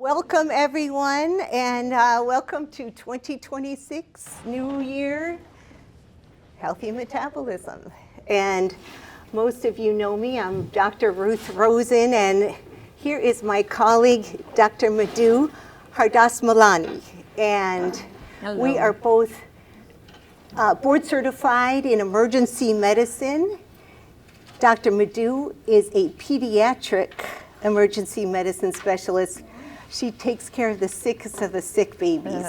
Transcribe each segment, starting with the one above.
Welcome everyone, and welcome to 2026, New Year, Healthy Metabolism. And most of you know me, I'm Dr. Ruth Rosen, and here is my colleague, Dr. Madhu Hardasmalani. And Hello. We are both board certified in emergency medicine. Dr. Madhu is a pediatric emergency medicine specialist. She takes care of the sickest of the sick babies.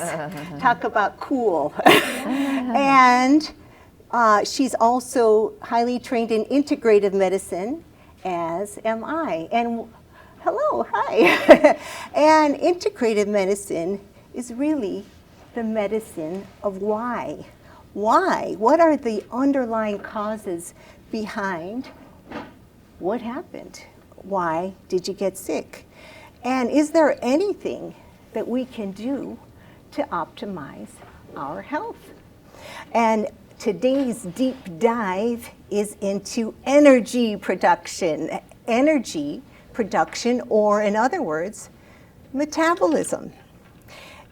Talk about cool. And she's also highly trained in integrative medicine, as am I. And hello, hi. And integrative medicine is really the medicine of why. Why? What are the underlying causes behind what happened? Why did you get sick? And is there anything that we can do to optimize our health? And today's deep dive is into energy production. Energy production, or in other words, metabolism.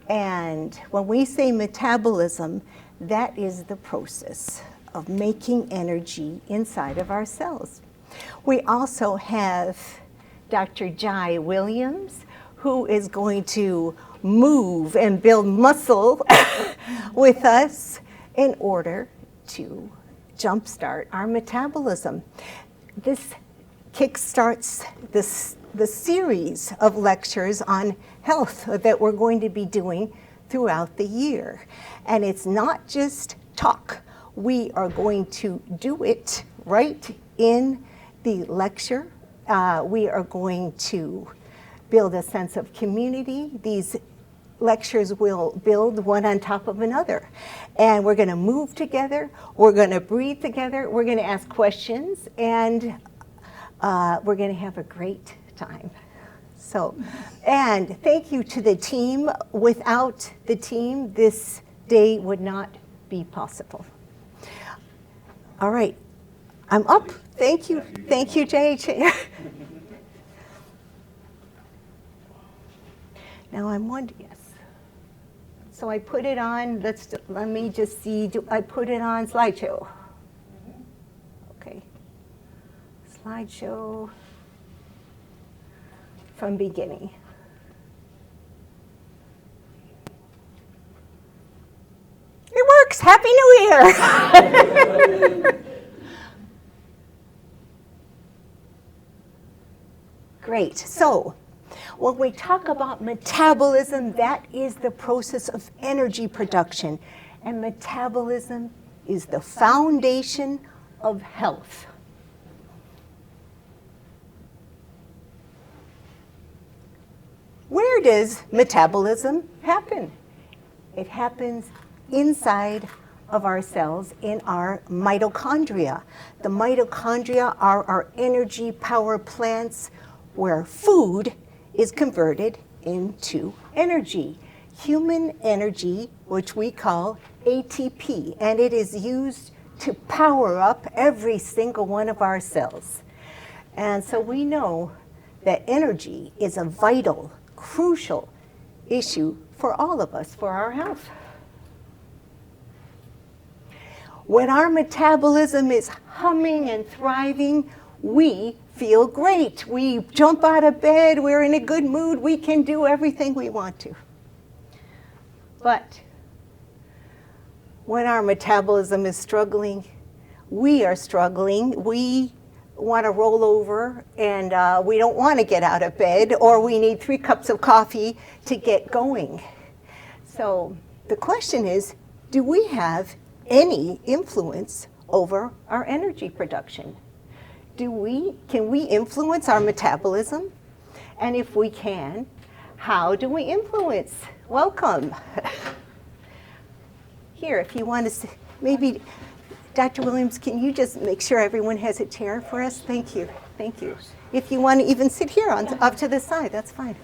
And when we say metabolism, that is the process of making energy inside of our cells. We also have Dr. Jai Williams, who is going to move and build muscle with us in order to jumpstart our metabolism. This kickstarts the series of lectures on health that we're going to be doing throughout the year. And it's not just talk. We are going to do it right in the lecture. We are going to build a sense of community. These lectures will build one on top of another. And we're going to move together. We're going to breathe together. We're going to ask questions. And we're going to have a great time. So, and thank you to the team. Without the team, this day would not be possible. All right. I'm up. Thank you. Thank you, Jay. Now I'm wondering, yes. So I put it on, let me just see, I put it on slideshow. Okay. Slideshow from beginning. It works. Happy New Year. Great. So when we talk about metabolism, that is the process of energy production. And metabolism is the foundation of health. Where does metabolism happen? It happens inside of our cells in our mitochondria. The mitochondria are our energy power plants where food is converted into energy. Human energy, which we call ATP, and it is used to power up every single one of our cells. And so we know that energy is a vital, crucial issue for all of us, for our health. When our metabolism is humming and thriving, we feel great. We jump out of bed, we're in a good mood, we can do everything we want to. But when our metabolism is struggling, we are struggling. We want to roll over and we don't want to get out of bed, or we need 3 cups of coffee to get going. So the question is, do we have any influence over our energy production? Can we influence our metabolism? And if we can, how do we influence? Welcome. Here, if you want to, maybe, Dr. Williams, can you just make sure everyone has a chair for us? Thank you. Thank you. If you want to even sit here up to the side, that's fine.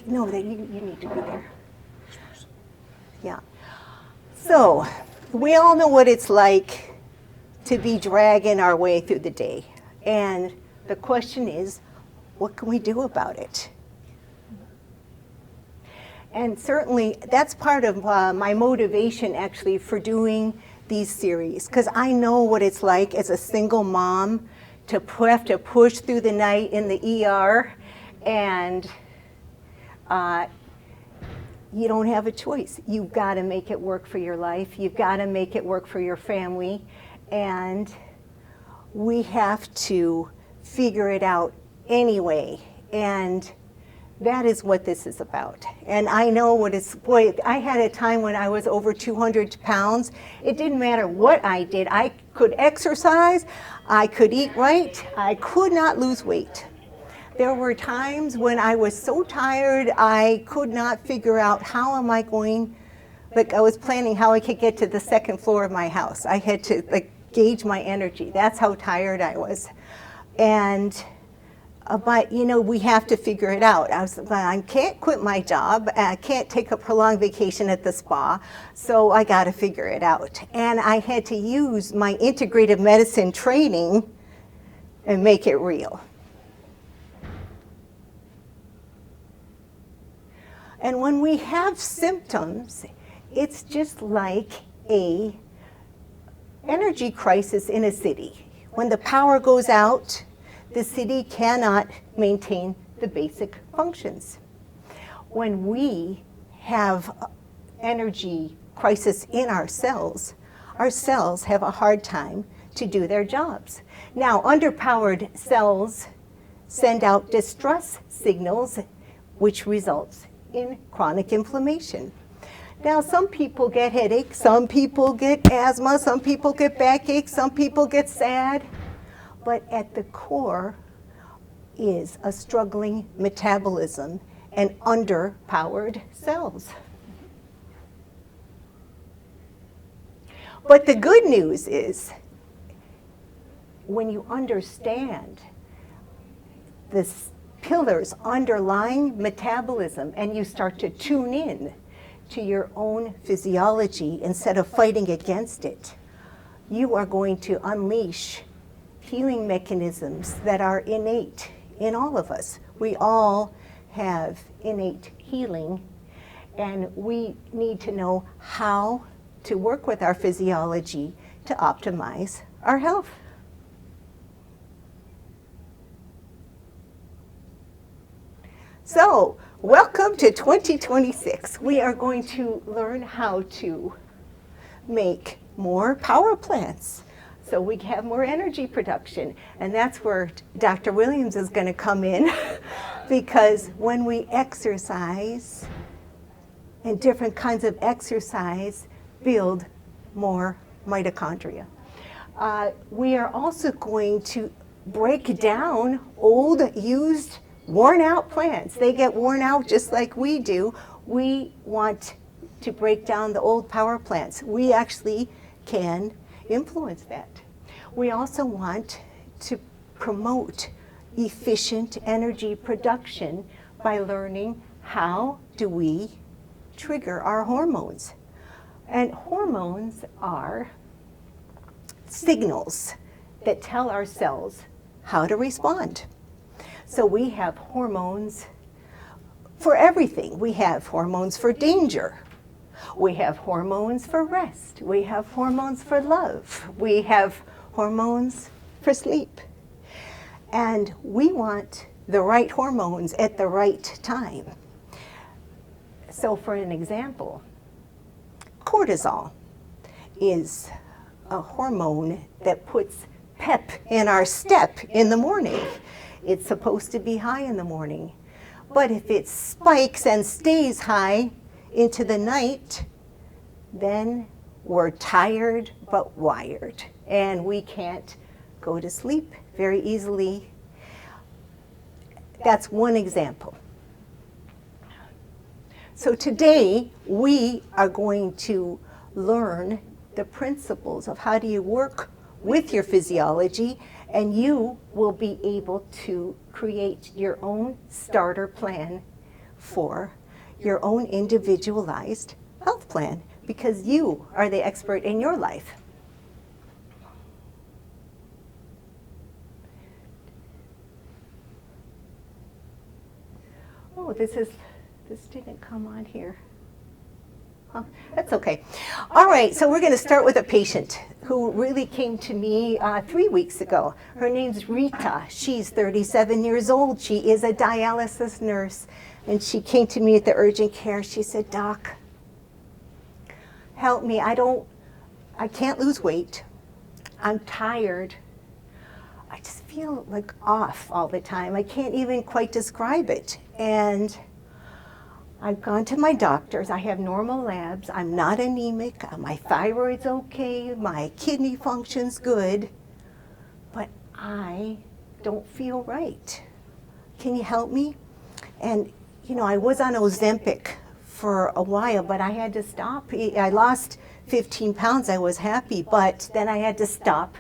No, that you need to be there. Yeah. So, we all know what it's like to be dragging our way through the day. And the question is, what can we do about it? And certainly that's part of my motivation actually for doing these series, because I know what it's like as a single mom to have to push through the night in the ER, and you don't have a choice. You've got to make it work for your life. You've got to make it work for your family, and we have to figure it out anyway. And that is what this is about. And I know what it's, boy, I had a time when I was over 200 pounds. It didn't matter what I did. I could exercise, I could eat right, I could not lose weight. There were times when I was so tired, I could not figure out how am I going, like I was planning how I could get to the second floor of my house. I had to gauge my energy. That's how tired I was. But you know, we have to figure it out. I can't quit my job. I can't take a prolonged vacation at the spa. So I got to figure it out. And I had to use my integrative medicine training and make it real. And when we have symptoms, it's just like a energy crisis in a city. When the power goes out, the city cannot maintain the basic functions. When we have energy crisis in our cells have a hard time to do their jobs. Now, underpowered cells send out distress signals, which results in chronic inflammation. Now, some people get headaches, some people get asthma, some people get backache, some people get sad. But at the core is a struggling metabolism and underpowered cells. But the good news is, when you understand the pillars underlying metabolism and you start to tune in to your own physiology instead of fighting against it, you are going to unleash healing mechanisms that are innate in all of us. We all have innate healing, and we need to know how to work with our physiology to optimize our health. So, welcome to 2026. We are going to learn how to make more power plants, so we have more energy production. And that's where Dr. Williams is going to come in because when we exercise, and different kinds of exercise build more mitochondria. We are also going to break down old, used, worn out plants. They get worn out just like we do. We want to break down the old power plants. We actually can influence that. We also want to promote efficient energy production by learning how do we trigger our hormones. And hormones are signals that tell our cells how to respond. So we have hormones for everything. We have hormones for danger. We have hormones for rest. We have hormones for love. We have hormones for sleep. And we want the right hormones at the right time. So for an example, cortisol is a hormone that puts pep in our step in the morning. It's supposed to be high in the morning. But if it spikes and stays high into the night, then we're tired but wired, and we can't go to sleep very easily. That's one example. So today we are going to learn the principles of how do you work with your physiology, and you will be able to create your own starter plan for your own individualized health plan, because you are the expert in your life. Oh, this didn't come on here. Oh, that's okay. All right, so we're going to start with a patient who really came to me 3 weeks ago. Her name's Rita. She's 37 years old. She is a dialysis nurse, and she came to me at the urgent care. She said, "Doc, help me. I can't lose weight. I'm tired. I just feel like off all the time. I can't even quite describe it. And I've gone to my doctors. I have normal labs. I'm not anemic. My thyroid's okay. My kidney function's good. But I don't feel right. Can you help me?" And, you know, I was on Ozempic for a while, but I had to stop. I lost 15 pounds. I was happy, but then I had to stop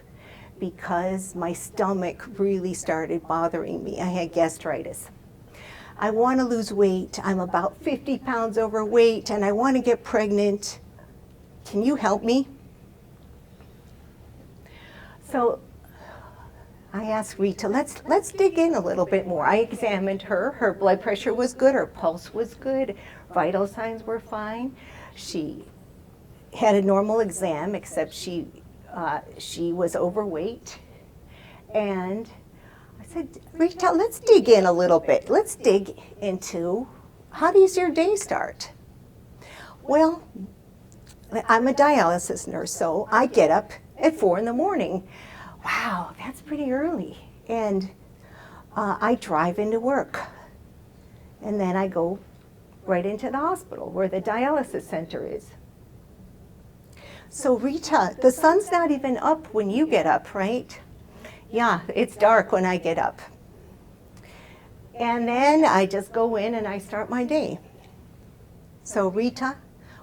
because my stomach really started bothering me. I had gastritis. I want to lose weight. I'm about 50 pounds overweight, and I want to get pregnant. Can you help me? So I asked Rita, let's dig in a little bit more. I examined her. Her blood pressure was good. Her pulse was good. Vital signs were fine. She had a normal exam, except she was overweight. And I said, "Rita, let's dig in a little bit. Let's dig into, how does your day start?" Well, I'm a dialysis nurse, so I get up at 4 in the morning. Wow, that's pretty early. And I drive into work. And then I go right into the hospital where the dialysis center is. So Rita, the sun's not even up when you get up, right? Yeah, it's dark when I get up. And then I just go in and I start my day. So Rita,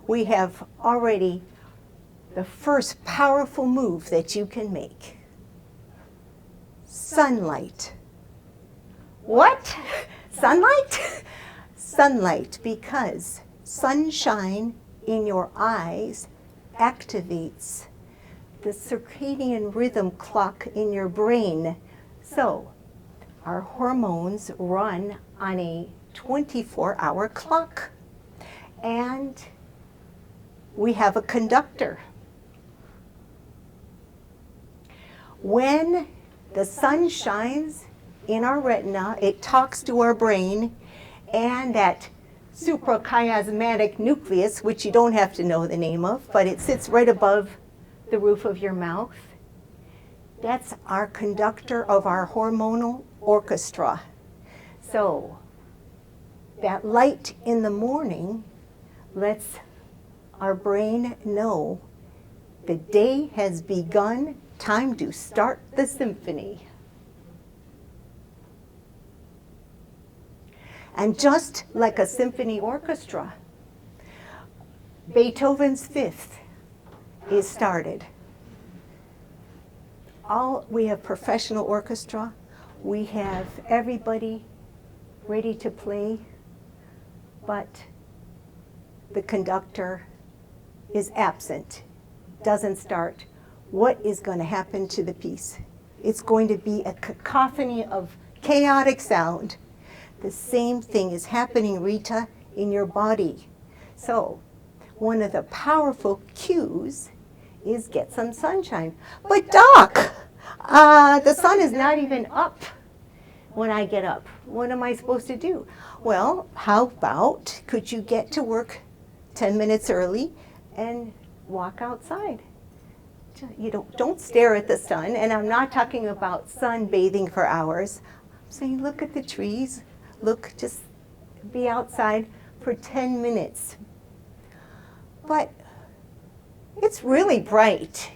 we have already the first powerful move that you can make. Sunlight. What? Sunlight? Sunlight, because sunshine in your eyes activates the circadian rhythm clock in your brain. So our hormones run on a 24-hour clock. And we have a conductor. When the sun shines in our retina, it talks to our brain, and that suprachiasmatic nucleus, which you don't have to know the name of, but it sits right above the roof of your mouth. That's our conductor of our hormonal orchestra. So that light in the morning lets our brain know the day has begun, time to start the symphony. And just like a symphony orchestra, Beethoven's Fifth is started. We have professional orchestra. We have everybody ready to play, but the conductor is absent, doesn't start. What is going to happen to the piece? It's going to be a cacophony of chaotic sound. The same thing is happening, Rita, in your body. So one of the powerful cues is get some sunshine. But Doc, the sun is not even up when I get up. What am I supposed to do? Well, how about could you get to work 10 minutes early and walk outside? You don't stare at the sun, and I'm not talking about sunbathing for hours. I'm saying look at the trees. Look, just be outside for 10 minutes. But it's really bright.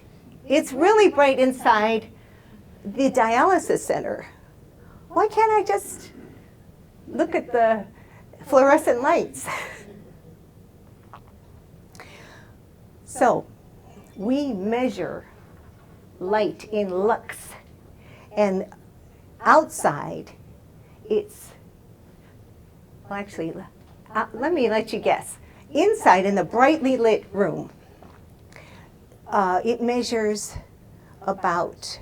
It's really bright inside the dialysis center. Why can't I just look at the fluorescent lights? So we measure light in lux, and outside it's, well, actually, let me let you guess. Inside, in the brightly lit room, it measures about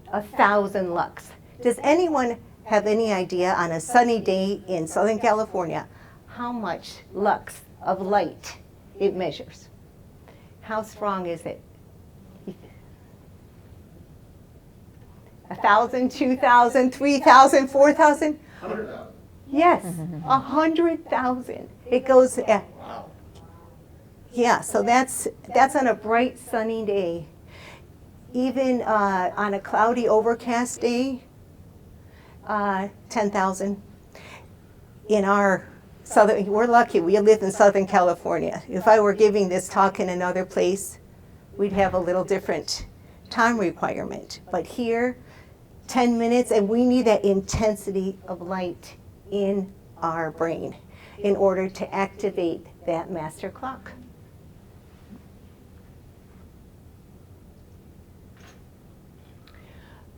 1,000 lux. Does anyone have any idea on a sunny day in Southern California how much lux of light it measures? How strong is it? 1,000, 2,000, 3,000, 4,000? 100,000. Yes, 100,000. It goes, Wow. yeah, so that's on a bright sunny day. Even on a cloudy overcast day, 10,000. In our southern, we're lucky, we live in Southern California. If I were giving this talk in another place, we'd have a little different time requirement. But here, 10 minutes, and we need that intensity of light in our brain in order to activate that master clock.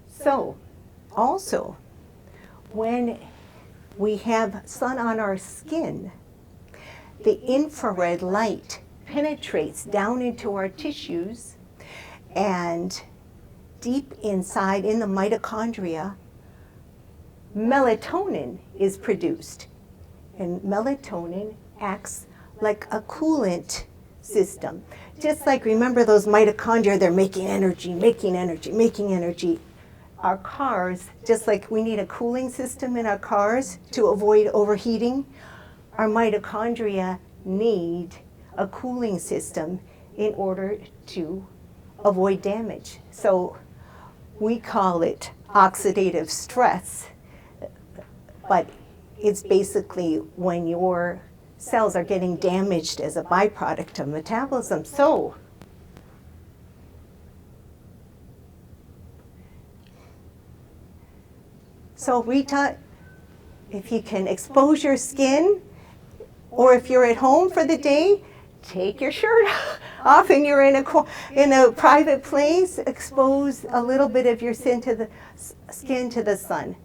So, also, when we have sun on our skin, the infrared light penetrates down into our tissues, and deep inside in the mitochondria, melatonin is produced. And melatonin acts like a coolant system. Just like, remember those mitochondria, they're making energy, making energy, making energy. Our cars, just like we need a cooling system in our cars to avoid overheating, our mitochondria need a cooling system in order to avoid damage. So we call it oxidative stress, but it's basically when your cells are getting damaged as a byproduct of metabolism. So Rita, if you can expose your skin, or if you're at home for the day, take your shirt off and you're in a private place, expose a little bit of your skin to the sun.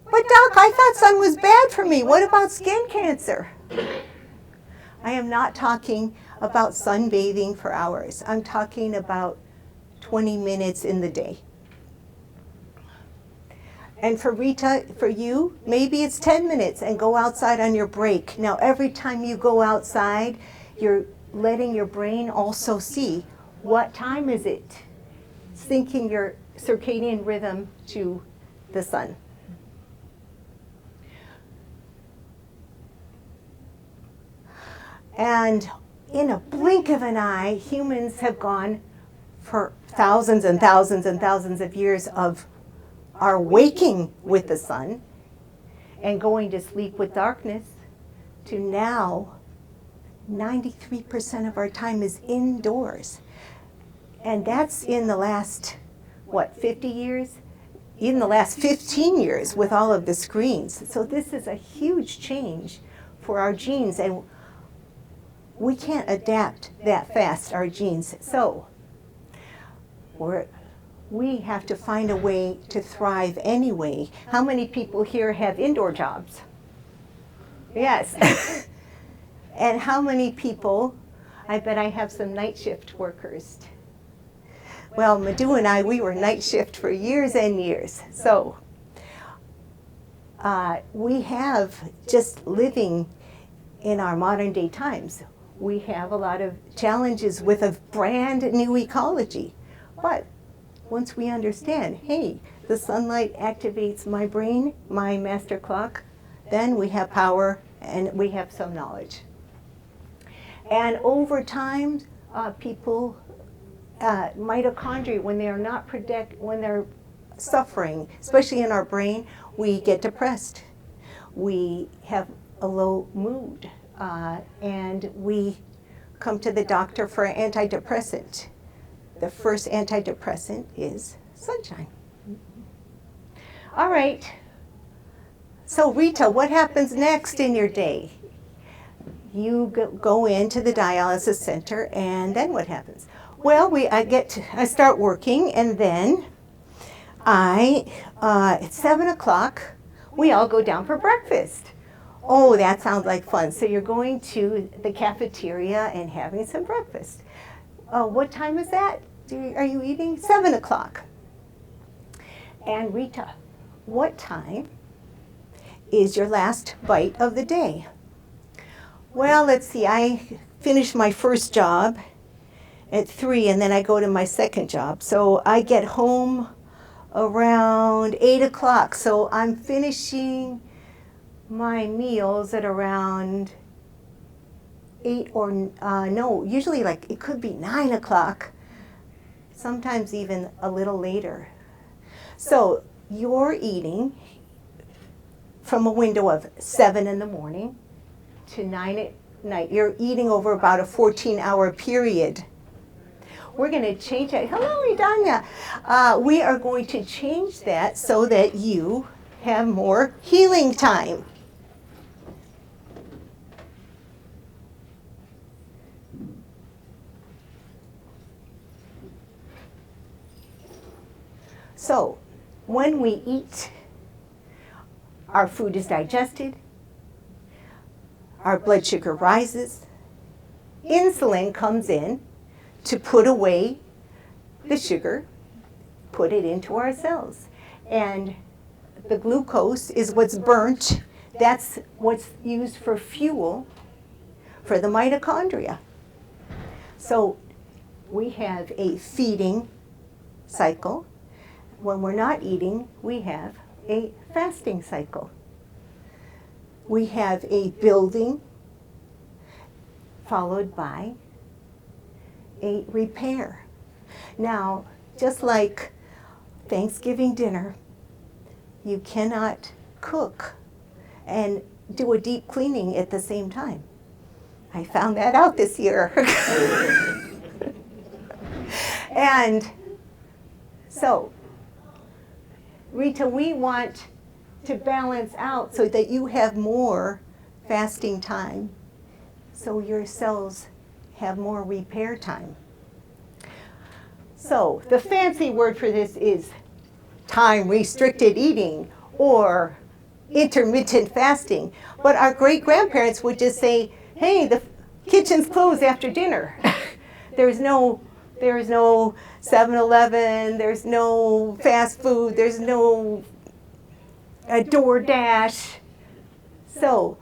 But Doc, I thought sun was bad for me. What about skin cancer? I am not talking about sunbathing for hours. I'm talking about 20 minutes in the day. And for Rita, for you, maybe it's 10 minutes and go outside on your break. Now, every time you go outside, you're letting your brain also see what time is it, syncing your circadian rhythm to the sun. And in a blink of an eye, humans have gone for thousands and thousands and thousands of years of our waking with the sun and going to sleep with darkness to now 93% of our time is indoors. And that's in the last, 50 years? Even the last 15 years with all of the screens. So this is a huge change for our genes, and we can't adapt that fast, our genes. So we have to find a way to thrive anyway. How many people here have indoor jobs? Yes. And how many people, I bet I have some night shift workers. Well, Madhu and I, we were night shift for years and years. So we have, just living in our modern day times, we have a lot of challenges with a brand new ecology. But once we understand, hey, the sunlight activates my brain, my master clock, then we have power and we have some knowledge. And over time, people, mitochondria, when they are not when they're suffering, especially in our brain, we get depressed. We have a low mood, and we come to the doctor for an antidepressant. The first antidepressant is sunshine. All right. So Rita, what happens next in your day? You go into the dialysis center, and then what happens? Well, I start working, and then at 7 o'clock, we all go down for breakfast. Oh, that sounds like fun. So you're going to the cafeteria and having some breakfast. What time is that? Are you eating? 7 o'clock. And Rita, what time is your last bite of the day. Well, let's see, I finished my first job at 3 and then I go to my second job. So I get home around 8 o'clock. So I'm finishing my meals at around 8 or no, usually like it could be 9 o'clock, sometimes even a little later. So you're eating from a window of 7 in the morning to 9 at night. You're eating over about a 14-hour period. We're going to change that. Hello, Idanya. We are going to change that so that you have more healing time. So, when we eat, our food is digested, our blood sugar rises, insulin comes in to put away the sugar, put it into our cells. And the glucose is what's burnt. That's what's used for fuel for the mitochondria. So we have a feeding cycle. When we're not eating, we have a fasting cycle. We have a building followed by a repair. Now, just like Thanksgiving dinner, you cannot cook and do a deep cleaning at the same time. I found that out this year. And so, Rita, we want to balance out so that you have more fasting time, so your cells have more repair time. So the fancy word for this is time-restricted eating or intermittent fasting. But our great-grandparents would just say, hey, the kitchen's closed after dinner. There's no 7-Eleven, there's no fast food, there's no DoorDash. So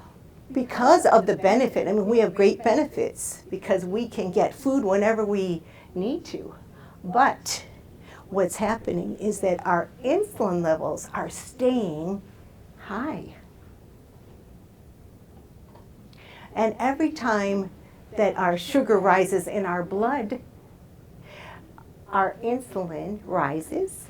because of the benefit, I mean, we have great benefits because we can get food whenever we need to. But what's happening is that our insulin levels are staying high. And every time that our sugar rises in our blood, our insulin rises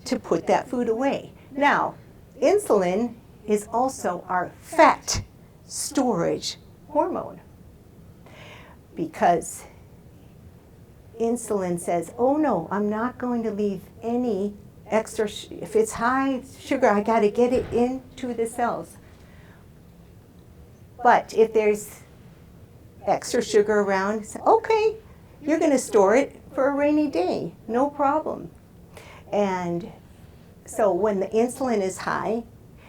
to put that food away. Now, insulin is also our fat storage hormone because insulin says, oh no, I'm not going to leave any extra, if it's high sugar, I got to get it into the cells. But if there's extra sugar around, okay, you're going to store it for a rainy day, no problem. And so when the insulin is high,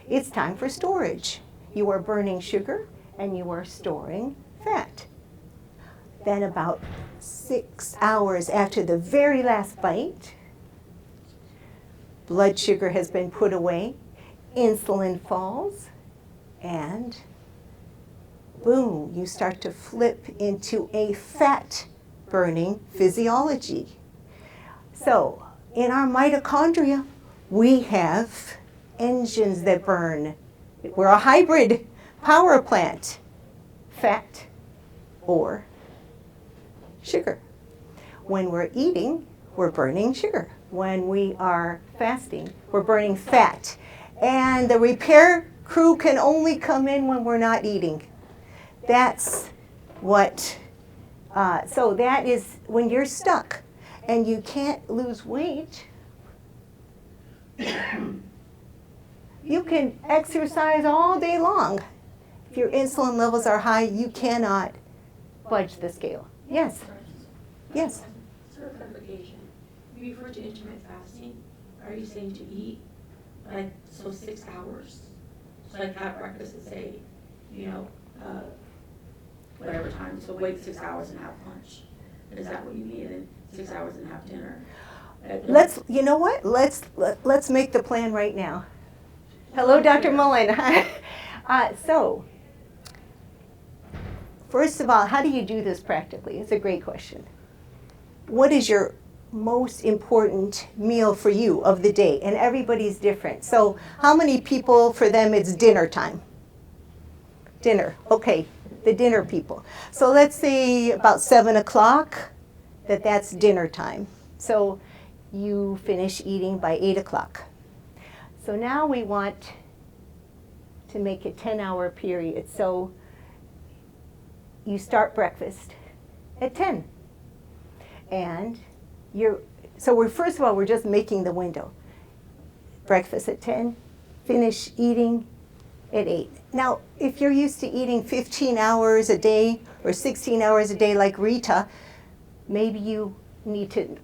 it's time for storage. You are burning sugar and you are storing fat. Then about 6 hours after the very last bite, blood sugar has been put away, insulin falls, and boom, you start to flip into a fat burning physiology. So in our mitochondria, we have engines that burn. We're a hybrid power plant, fat or sugar. When we're eating, we're burning sugar. When we are fasting, we're burning fat. And the repair crew can only come in when we're not eating. That's what, so that is when you're stuck and you can't lose weight, you can exercise all day long. If your insulin levels are high, you cannot budge the scale. Yes? Yes? Sort of clarification. You refer to intermittent fasting. Are you saying to eat, like, so 6 hours? So like have breakfast and say, whatever time, so wait 6 hours and have lunch. Is that what you mean? And 6 hours and have dinner? You know what? Let's make the plan right now. Hello, Dr. Mullen. So, first of all, how do you do this practically? It's a great question. What is your most important meal for you of the day? And everybody's different. So how many people, for them, it's dinner time? Dinner. Okay, the dinner people. So let's say about 7 o'clock, that's dinner time. So you finish eating by 8 o'clock. So now we want to make a 10-hour period. So you start breakfast at 10. And first of all, we're just making the window. Breakfast at 10, finish eating at 8. Now, if you're used to eating 15 hours a day or 16 hours a day like Rita, maybe you need to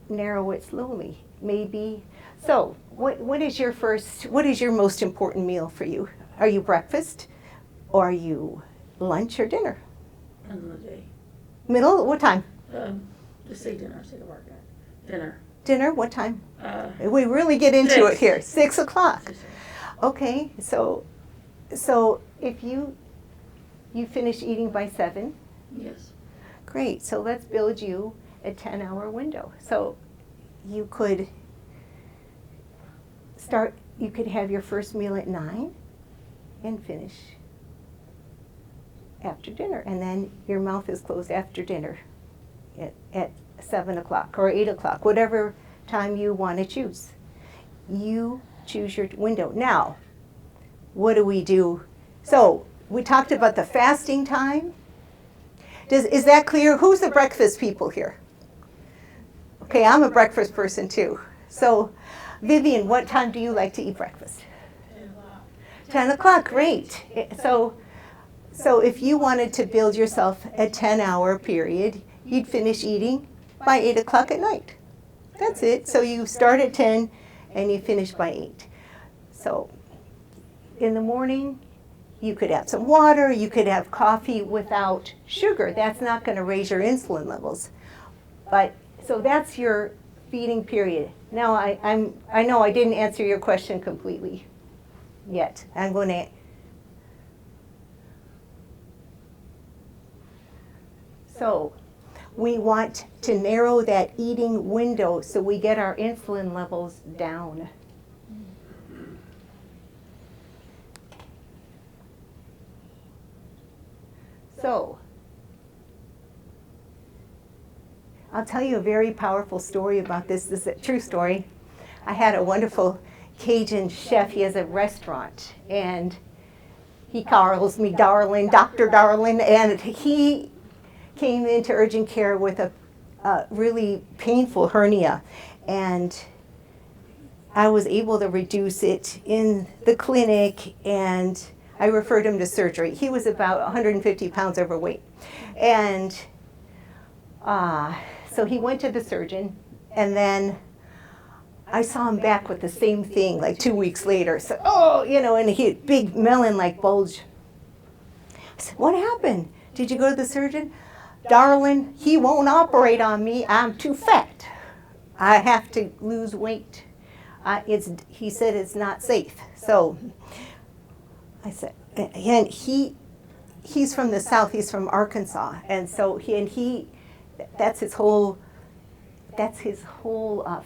narrow it slowly. Maybe. So, what is your most important meal for you? Are you breakfast, or are you lunch or dinner? Middle of the day. Middle? What time? Just say dinner, say the word. Dinner. Dinner? What time? We really get into it here. 6 o'clock. Okay, so if you finish eating by 7. Yes. Great. So let's build you a 10-hour window. So you could have your first meal at 9 and finish after dinner, and then your mouth is closed after dinner at 7 o'clock or 8 o'clock, whatever time you want to choose. You choose your window. Now, what do we do? So we talked about the fasting time. Is that clear? Who's the breakfast people here? Okay, I'm a breakfast person too. So, Vivian, what time do you like to eat breakfast? 10 o'clock. 10 o'clock, great. So if you wanted to build yourself a 10-hour period, you'd finish eating by 8 o'clock at night. That's it. So you start at 10 and you finish by 8. So in the morning, you could have some water, you could have coffee without sugar. That's not going to raise your insulin levels. So that's your feeding period. Now I know I didn't answer your question completely yet. I'm going to. So we want to narrow that eating window so we get our insulin levels down. So I'll tell you a very powerful story about this. This is a true story. I had a wonderful Cajun chef. He has a restaurant, and he calls me Darling, Dr. Darling, and he came into urgent care with a really painful hernia, and I was able to reduce it in the clinic, and I referred him to surgery. He was about 150 pounds overweight, and so he went to the surgeon, and then I saw him back with the same thing like 2 weeks later. So, and he had big melon-like bulge. I said, "What happened? Did you go to the surgeon?" "Darling, he won't operate on me. I'm too fat. I have to lose weight. He said it's not safe." So I said, and he's from the South. He's from Arkansas, and so that's his whole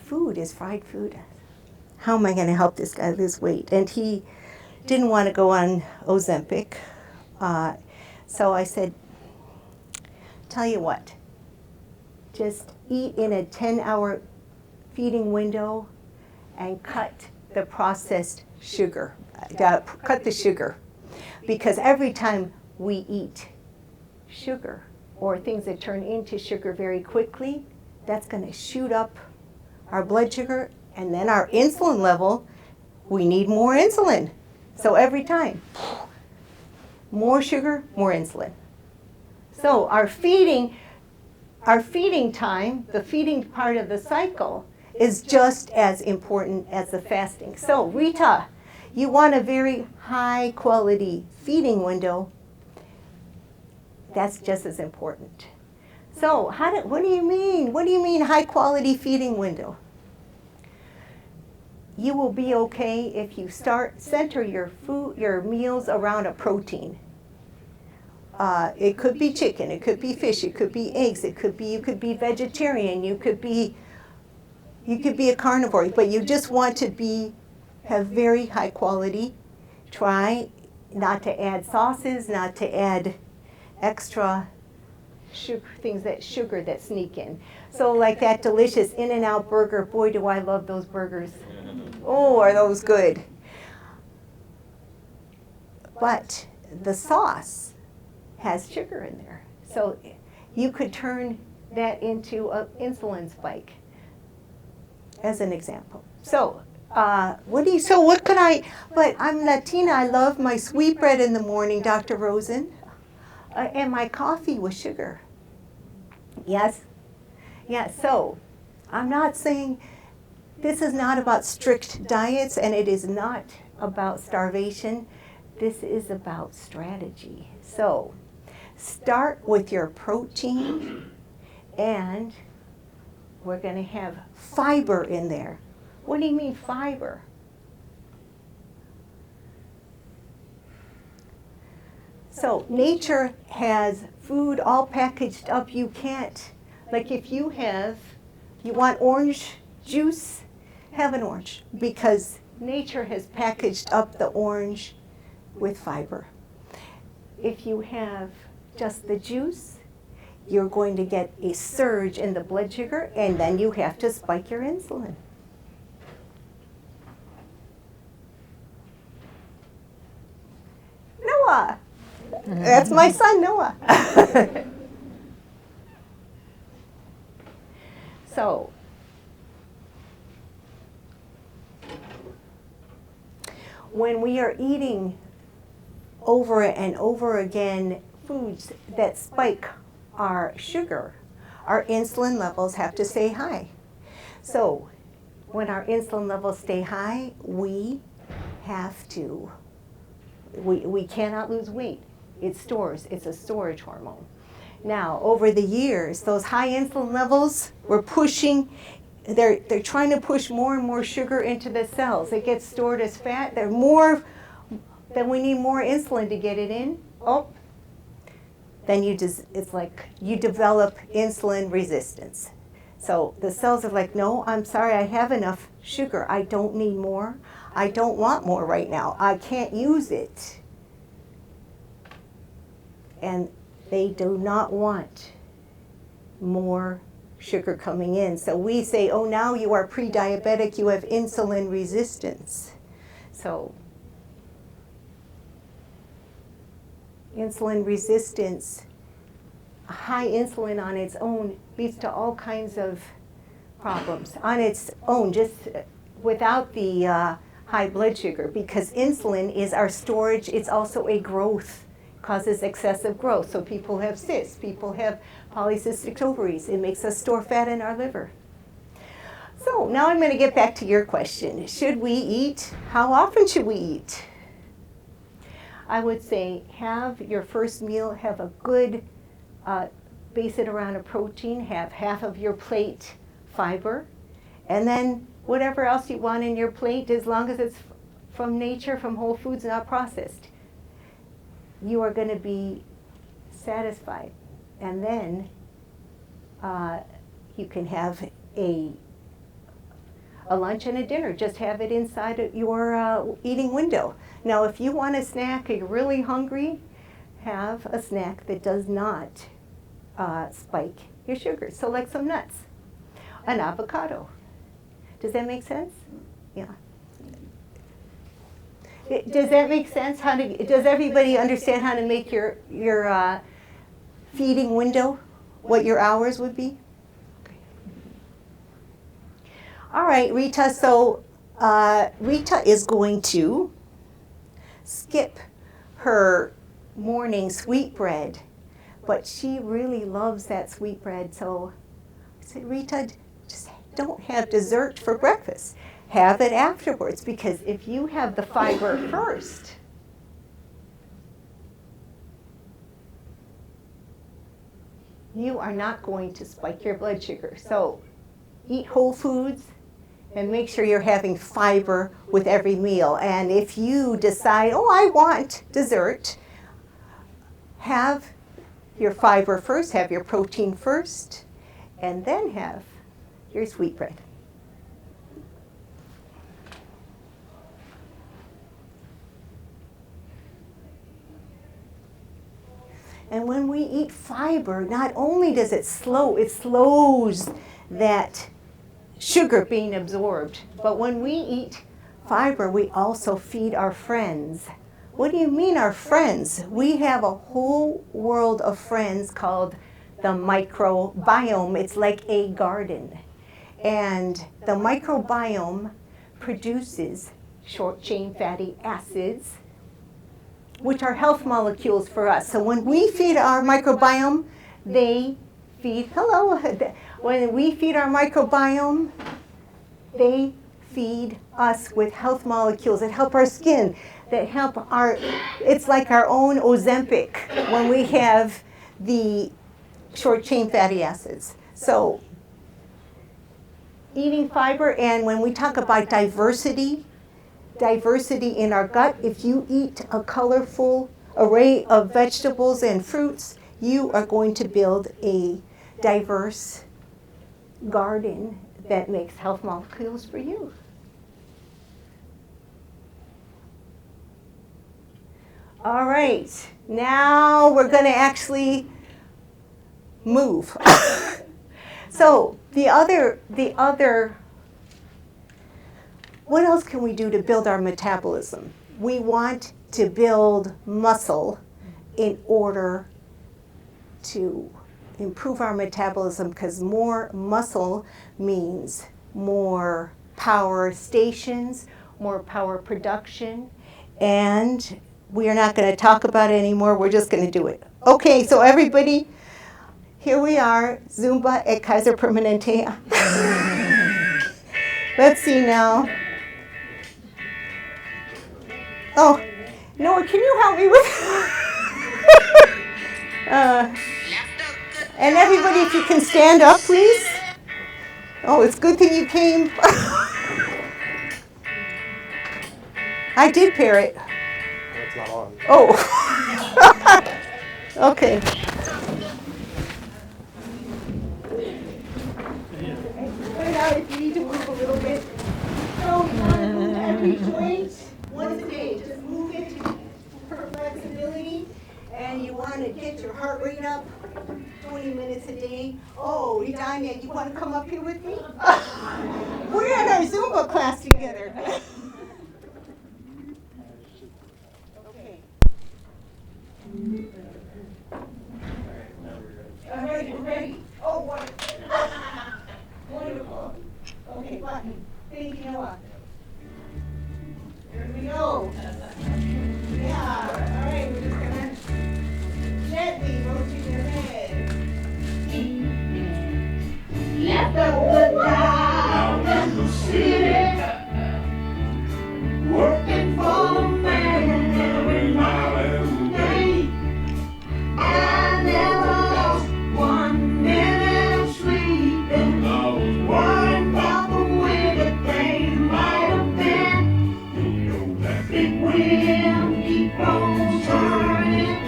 food is fried food. How am I going to help this guy lose weight? And he didn't want to go on Ozempic, so I said, "Tell you what, just eat in a 10-hour feeding window and cut the processed sugar, cut the sugar, because every time we eat sugar or things that turn into sugar very quickly, that's going to shoot up our blood sugar, and then our insulin level, we need more insulin. So every time, more sugar, more insulin. So our feeding time, the feeding part of the cycle, is just as important as the fasting. So Rita, you want a very high quality feeding window. That's just as important. So what do you mean? What do you mean high quality feeding window? you will be okay if you center your meals around a protein. It could be chicken, it could be fish, it could be eggs, you could be vegetarian, you could be a carnivore, but you just want to have very high quality. Try not to add sauces, not to add extra sugar that sneak in. So like that delicious In-N-Out burger, boy do I love those burgers. Oh, are those good. But the sauce has sugar in there. So you could turn that into an insulin spike, as an example. So, but I'm Latina, I love my sweetbread in the morning, Dr. Rosen, and my coffee with sugar. Yes? Yeah, so I'm not saying, this is not about strict diets, and it is not about starvation. This is about strategy. So, start with your protein, and we're going to have fiber in there. What do you mean fiber? So nature has food all packaged up. You can't, like if you want orange juice, have an orange, because nature has packaged up the orange with fiber. If you have just the juice, you're going to get a surge in the blood sugar, and then you have to spike your insulin. Noah! That's my son, Noah. So, when we are eating over and over again foods that spike our sugar, our insulin levels have to stay high. So when our insulin levels stay high, we cannot lose weight. It's a storage hormone. Now, over the years, those high insulin levels they're trying to push more and more sugar into the cells. It gets stored as fat. Then we need more insulin to get it in. Then it's like you develop insulin resistance. So the cells are like, no, I'm sorry, I have enough sugar. I don't need more. I don't want more right now. I can't use it. And they do not want more sugar coming in. So we say, oh, now you are pre-diabetic, you have insulin resistance. So insulin resistance, high insulin on its own leads to all kinds of problems. On its own, just without the high blood sugar, because insulin is our storage, it's also a growth, causes excessive growth. So people have cysts, people have polycystic ovaries. It makes us store fat in our liver. So now I'm going to get back to your question. Should we eat? How often should we eat? I would say have your first meal, have a good, base it around a protein, have half of your plate fiber, and then whatever else you want in your plate, as long as it's from nature, from whole foods, not processed, you are going to be satisfied. And then you can have a lunch and a dinner. Just have it inside your eating window. Now, if you want a snack, or you're really hungry, have a snack that does not spike your sugar. So like some nuts, an avocado. Does that make sense? Yeah. Does that make sense? Does everybody understand how to make your feeding window, what your hours would be? Okay. All right, Rita, so Rita is going to skip her morning sweetbread, but she really loves that sweetbread. So I said, Rita, just don't have dessert for breakfast. Have it afterwards, because if you have the fiber first, you are not going to spike your blood sugar. So eat whole foods And make sure you're having fiber with every meal. And if you decide, oh, I want dessert, have your fiber first, have your protein first, and then have your sweetbread. And when we eat fiber, not only does it slows that sugar being absorbed, but when we eat fiber, we also feed our friends. What do you mean our friends? We have a whole world of friends called the microbiome. It's like a garden. And the microbiome produces short-chain fatty acids, which are health molecules for us. So when we feed our microbiome, they feed, hello, when we feed our microbiome, they feed us with health molecules that help our skin, that help our, it's like our own Ozempic when we have the short-chain fatty acids. So eating fiber, and when we talk about diversity in our gut, if you eat a colorful array of vegetables and fruits, you are going to build a diverse garden that makes health molecules for you. All right, now we're going to actually move. So the other, what else can we do to build our metabolism? We want to build muscle in order to improve our metabolism, because more muscle means more power stations, more power production, and we are not going to talk about it anymore. We're just going to do it. Okay, so everybody, here we are, Zumba at Kaiser Permanente. Let's see now. Oh, Noah, can you help me with and everybody, if you can stand up, please. Oh, it's a good thing you came. I did pair it. It's not on. Oh. Okay. Put it out if you need to move a little bit. So you want to move every joint once a day. Just move it for flexibility. And you want to get your heart rate up 20 minutes a day. Oh, Idania, you want to come up here with me? We're in our Zumba class together. Okay. All right, we're ready. Oh, wonderful. Wonderful. Okay, button. Thank you, Noah. Here we go. Yeah, all right, we're just going to gently rotate your head. Left up down in the city, working for the man every night and day. I never lost 1 minute of sleeping. I was worried about the way that things might have been. That big wheel keep on turning.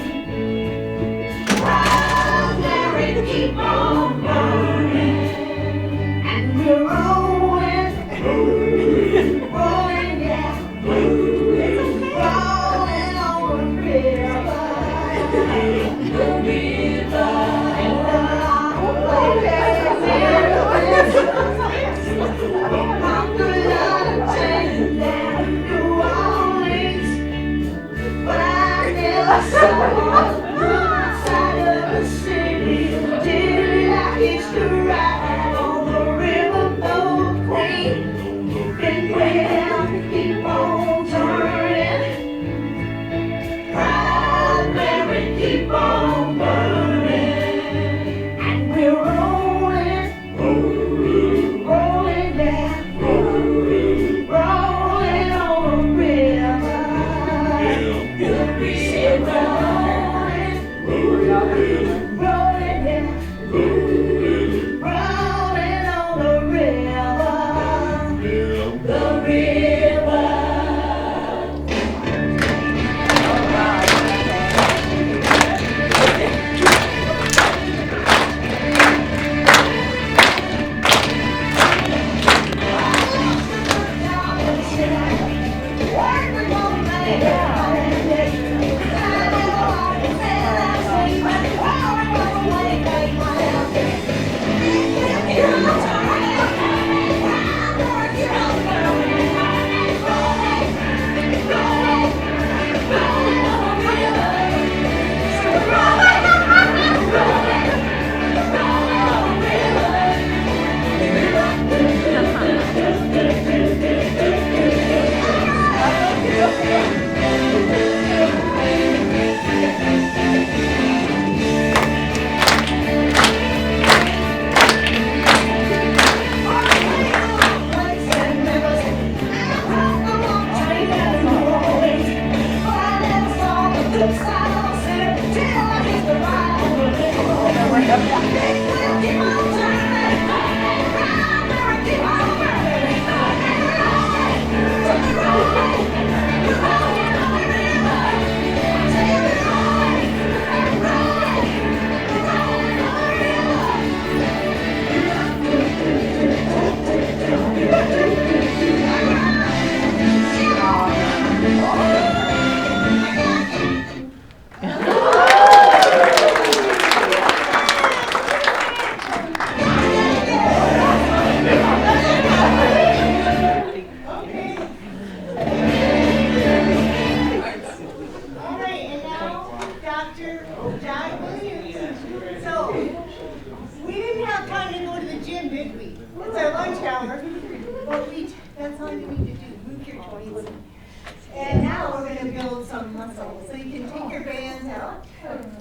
Raspberry keep on burning. And we're rolling, rolling, yeah, rolling on the river.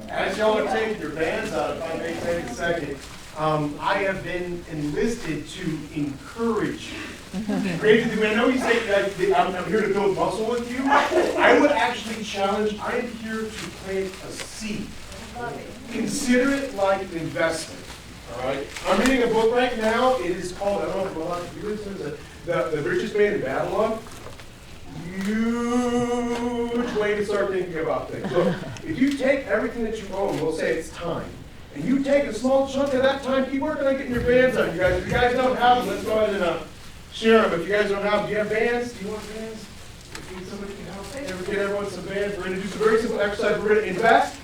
As y'all are taking your bands out, if I may take a second, I have been enlisted to encourage you. Great to do. I know you say I'm here to build muscle with you. I would actually challenge, I am here to plant a seed. Consider it like an investment. All right? I'm reading a book right now. It is called, I don't know if a lot of you listen to the Richest Man in Babylon. Huge way to start thinking about things. So if you take everything that you own, we'll say it's time, and you take a small chunk of that time, keep working on getting your bands out. You guys, if you guys don't have them, let's go ahead and share them. If you guys don't have them, do you have bands? Do you want bands? If somebody can help get everyone some bands. We're going to do some very simple exercise. We're going to invest.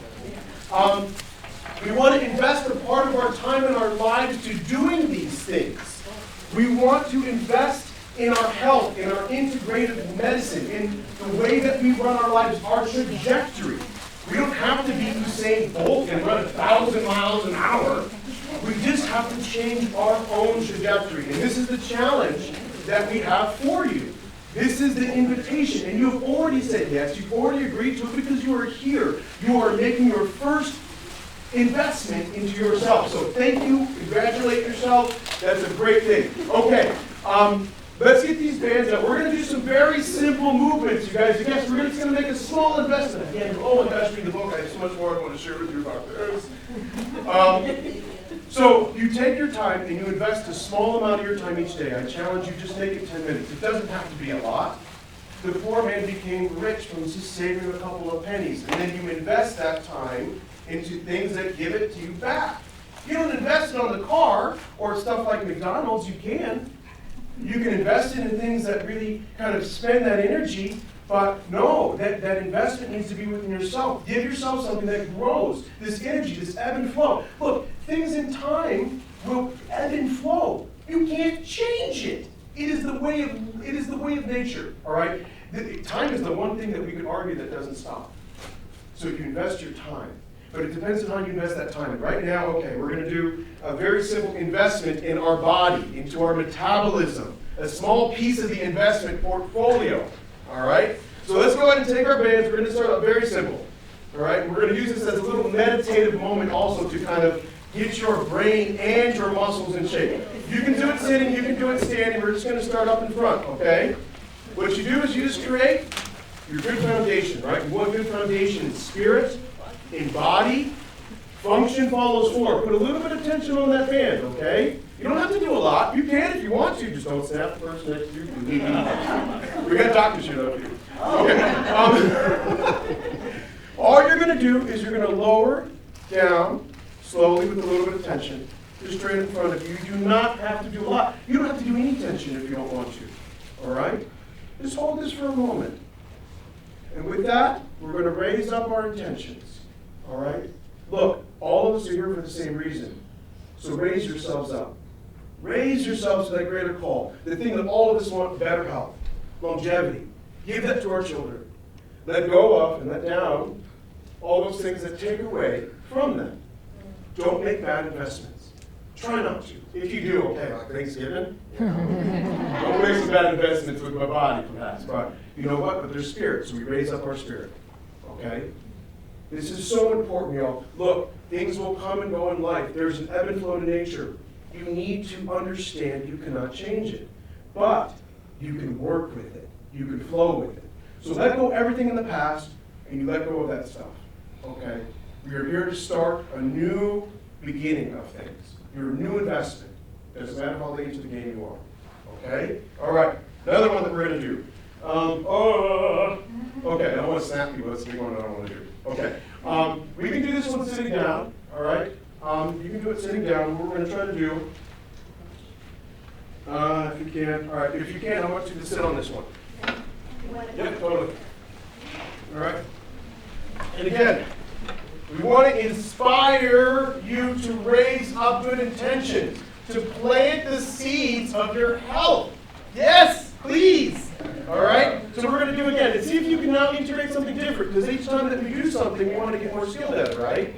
We want to invest a part of our time in our lives to doing these things. We want to invest in our health, in our integrative medicine, in the way that we run our lives, our trajectory. We don't have to be Usain Bolt and run 1,000 miles an hour. We just have to change our own trajectory. And this is the challenge that we have for you. This is the invitation. And you have already said yes. You've already agreed to it because you are here. You are making your first investment into yourself. So thank you. Congratulate yourself. That's a great thing. Okay. Let's get these bands out. We're going to do some very simple movements, you guys. Yes, we're just going to make a small investment. Again, oh my gosh, read the book. I have so much more I want to share with you about this. So you take your time and you invest a small amount of your time each day. I challenge you, just make it 10 minutes. It doesn't have to be a lot. The poor man became rich from just saving a couple of pennies. And then you invest that time into things that give it to you back. You don't invest it on the car or stuff like McDonald's. You can. You can invest it in things that really kind of spend that energy, but no, that investment needs to be within yourself. Give yourself something that grows, this energy, this ebb and flow. Look, things in time will ebb and flow. You can't change it. It is the way of nature, all right? Time is the one thing that we could argue that doesn't stop. So you invest your time. But it depends on how you invest that time. And right now, okay, we're going to do a very simple investment in our body, into our metabolism, a small piece of the investment portfolio, all right? So let's go ahead and take our bands. We're going to start out very simple, all right? And we're going to use this as a little meditative moment also to kind of get your brain and your muscles in shape. You can do it sitting, you can do it standing. We're just going to start up in front, okay? What you do is you just create your good foundation, right? You want good foundation in spirit, in body. Function follows form. Put a little bit of tension on that band, okay? You don't have to do a lot. You can if you want to. Just don't snap the person next to you. We got doctors here, though. Okay. All you're going to do is you're going to lower down slowly with a little bit of tension, just straight in front of you. You do not have to do a lot. You don't have to do any tension if you don't want to. All right? Just hold this for a moment. And with that, we're going to raise up our intentions. All right? Look, all of us are here for the same reason. So raise yourselves up. Raise yourselves to that greater call. The thing that all of us want, better health, longevity. Give that to our children. Let go of and let down all those things that take away from them. Don't make bad investments. Try not to. If you do, okay, like Thanksgiving, don't make some bad investments with my body, perhaps. But you know what? But there's spirit, so we raise up our spirit. Okay? This is so important, y'all. Look, things will come and go in life. There's an ebb and flow to nature. You need to understand you cannot change it. But you can work with it. You can flow with it. So let go of everything in the past, and you let go of that stuff. Okay? We are here to start a new beginning of things. Your new investment. Doesn't matter how late into the game you are. Okay? All right. Another one that we're going to do. Okay, I don't want to snap people. That's the big one I don't want to do. Okay. We can do this one sitting down. All right? You can do it sitting down. What we're going to try to do, if you can. All right. If you can, I want you to sit on this one. Yep, totally. All right. And again, we want to inspire you to raise up good intentions, to plant the seeds of your health. Yes, please. All right? So we're going to do again and see if you can now integrate something different, because each time that we do something, we want to get more skilled at it, right?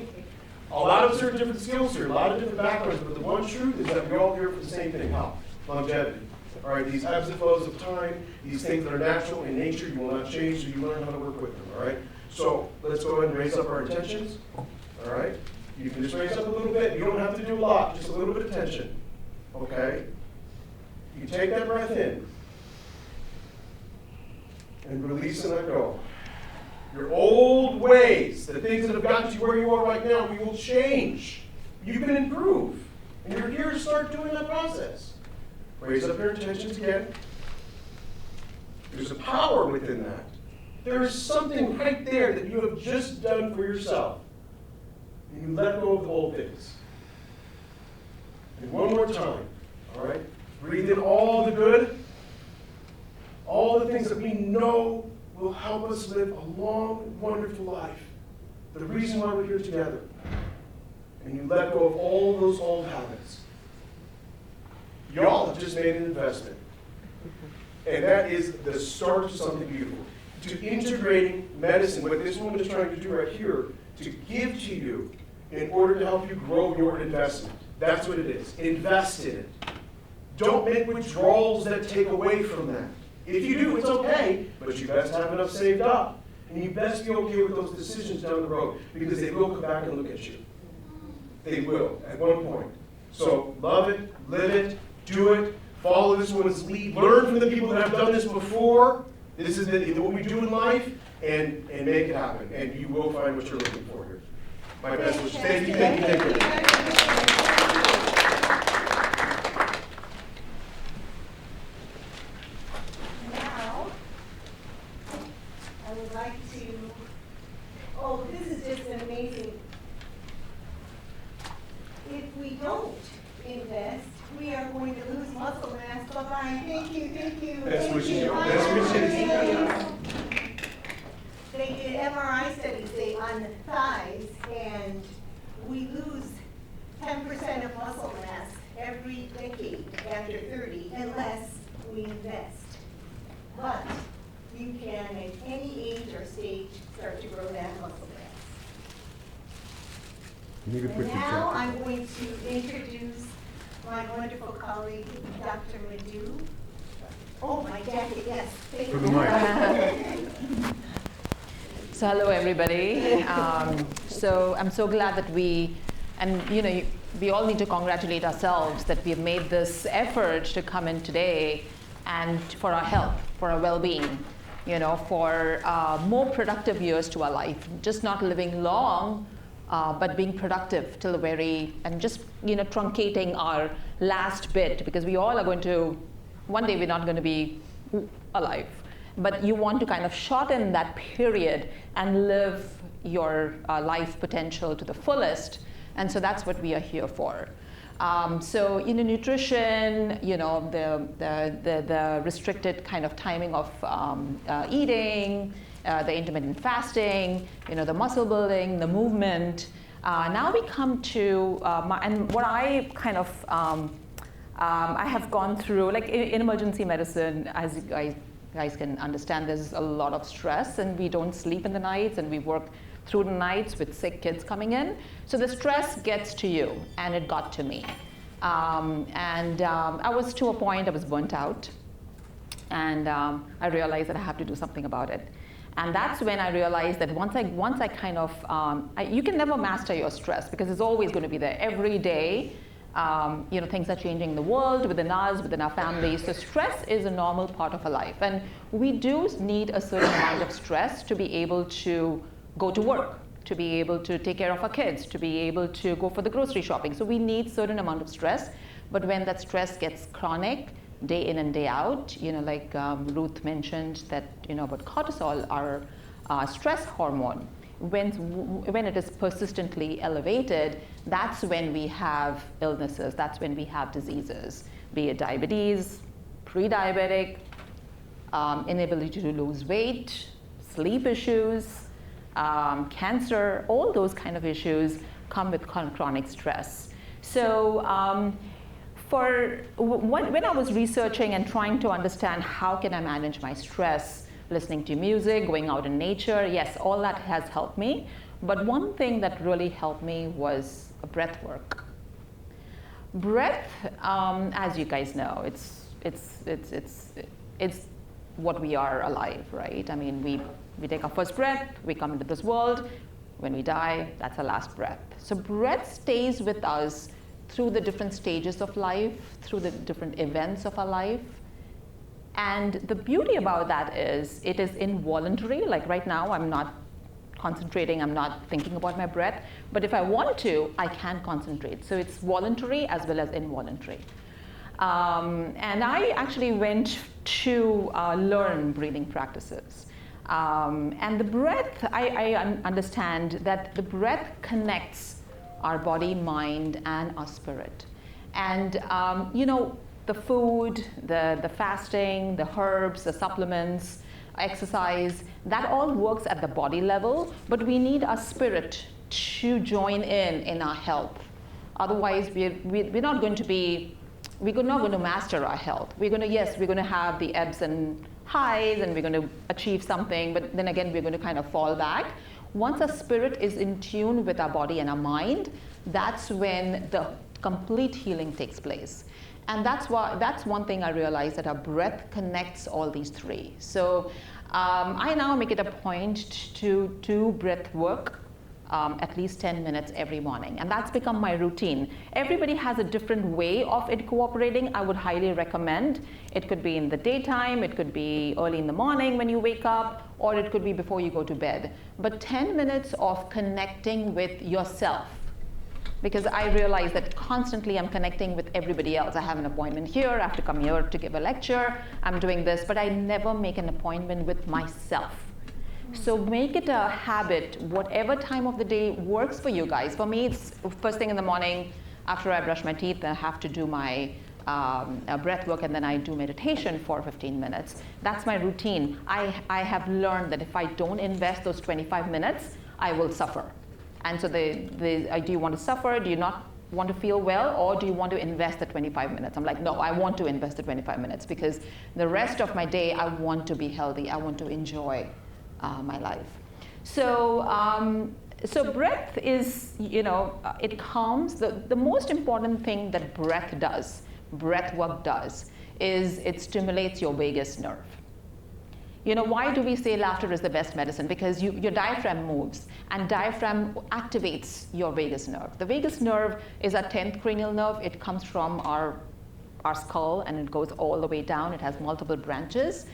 A lot of us are different skills here, a lot of different backgrounds, but the one truth is that we're all here for the same thing, health, longevity. All right, these ebbs and flows of time, these things that are natural in nature, you will not change, so you learn how to work with them, all right? So let's go ahead and raise up our intentions, all right? You can just raise up a little bit. You don't have to do a lot, just a little bit of tension, okay? You take that breath in and release and let go. Your old ways, the things that have gotten you where you are right now, we will change. You can improve, and you're here to start doing that process. Raise up your intentions again. There's a power within that. There is something right there that you have just done for yourself. And you let go of the old things. And one more time, all right? Breathe in all the good, all the things that we know will help us live a long, wonderful life. The reason why we're here together. And you let go of all those old habits. Y'all have just made an investment. And that is the start of something beautiful. To integrating medicine, what this woman is trying to do right here, to give to you in order to help you grow your investment. That's what it is. Invest in it. Don't make withdrawals that take away from that. If you do, it's okay, but you best have enough saved up. And you best be okay with those decisions down the road, because they will come back and look at you. They will, at one point. So love it, live it, do it, follow this woman's lead, learn from the people that have done this before. This is what we do in life, and make it happen. And you will find what you're looking for here. My best wishes. Thank you, thank you, thank you. Now, I would like to, this is just amazing. If we don't invest, we are going to lose muscle mass. Bye-bye. Thank you, thank you. Best wishes, y'all. Bye. Best wishes. They did MRI studies on the thighs, and we lose 10% of muscle mass every decade after 30 unless we invest. But you can, at any age or stage, start to grow that muscle mass. And now I'm going to introduce my wonderful colleague, Dr. Madhu. Oh, my jacket, yes. Thank you. For the mic. So hello, everybody. So I'm so glad that we all need to congratulate ourselves that we have made this effort to come in today and for our health, for our well-being, for more productive years to our life, just not living long, but being productive till the very, and just, truncating our last bit, because we all are going to, one day we're not going to be alive. But you want to kind of shorten that period and live your life potential to the fullest. And so that's what we are here for. So nutrition, the restricted kind of timing of eating, the intermittent fasting, the muscle building, the movement. Now we come to, and what I kind of, I have gone through, like in emergency medicine, as you guys can understand, there's a lot of stress, and we don't sleep in the nights, and we work through the nights with sick kids coming in. So the stress gets to you, and it got to me. I was to a point, I was burnt out, and I realized that I have to do something about it. And that's when I realized that once I kind of, you can never master your stress because it's always going to be there every day. Things are changing in the world, within us, within our families. So stress is a normal part of our life. And we do need a certain amount of stress to be able to go to work, to be able to take care of our kids, to be able to go for the grocery shopping. So we need a certain amount of stress. But when that stress gets chronic, day in and day out, like Ruth mentioned that, about cortisol, our stress hormone, when it is persistently elevated, that's when we have illnesses, that's when we have diseases, be it diabetes, pre-diabetic, inability to lose weight, sleep issues, cancer, all those kind of issues come with chronic stress. So when I was researching and trying to understand how can I manage my stress, listening to music, going out in nature, yes, all that has helped me. But one thing that really helped me was breath work. Breath, as you guys know, it's what we are alive, right? I mean, we take our first breath, we come into this world. When we die, that's our last breath. So breath stays with us through the different stages of life, through the different events of our life. And the beauty about that is it is involuntary. Like right now, I'm not concentrating, I'm not thinking about my breath. But if I want to, I can concentrate. So it's voluntary as well as involuntary. And I actually went to learn breathing practices. And the breath, I understand that the breath connects our body, mind, and our spirit. And the food, the fasting, the herbs, the supplements, exercise, that all works at the body level, but we need our spirit to join in our health. Otherwise, we're not going to master our health. We're going to have the ebbs and highs, and we're going to achieve something, but then again, we're going to kind of fall back. Once our spirit is in tune with our body and our mind, that's when the complete healing takes place. And that's one thing I realized, that our breath connects all these three. So I now make it a point to do breath work at least 10 minutes every morning. And that's become my routine. Everybody has a different way of it cooperating. I would highly recommend. It could be in the daytime, it could be early in the morning when you wake up, or it could be before you go to bed. But 10 minutes of connecting with yourself. Because I realize that constantly I'm connecting with everybody else. I have an appointment here, I have to come here to give a lecture, I'm doing this, but I never make an appointment with myself. So make it a habit, whatever time of the day works for you guys. For me, it's first thing in the morning, after I brush my teeth, I have to do my breath work, and then I do meditation for 15 minutes. That's my routine. I have learned that if I don't invest those 25 minutes, I will suffer. And so do you want to suffer? Do you not want to feel well? Or do you want to invest the 25 minutes? I'm like, no, I want to invest the 25 minutes because the rest of my day, I want to be healthy. I want to enjoy my life. So breath is, it calms. The most important thing that breath work does, is it stimulates your vagus nerve. Why do we say laughter is the best medicine? Because your diaphragm moves, and diaphragm activates your vagus nerve. The vagus nerve is our 10th cranial nerve. It comes from our skull, and it goes all the way down. It has multiple branches.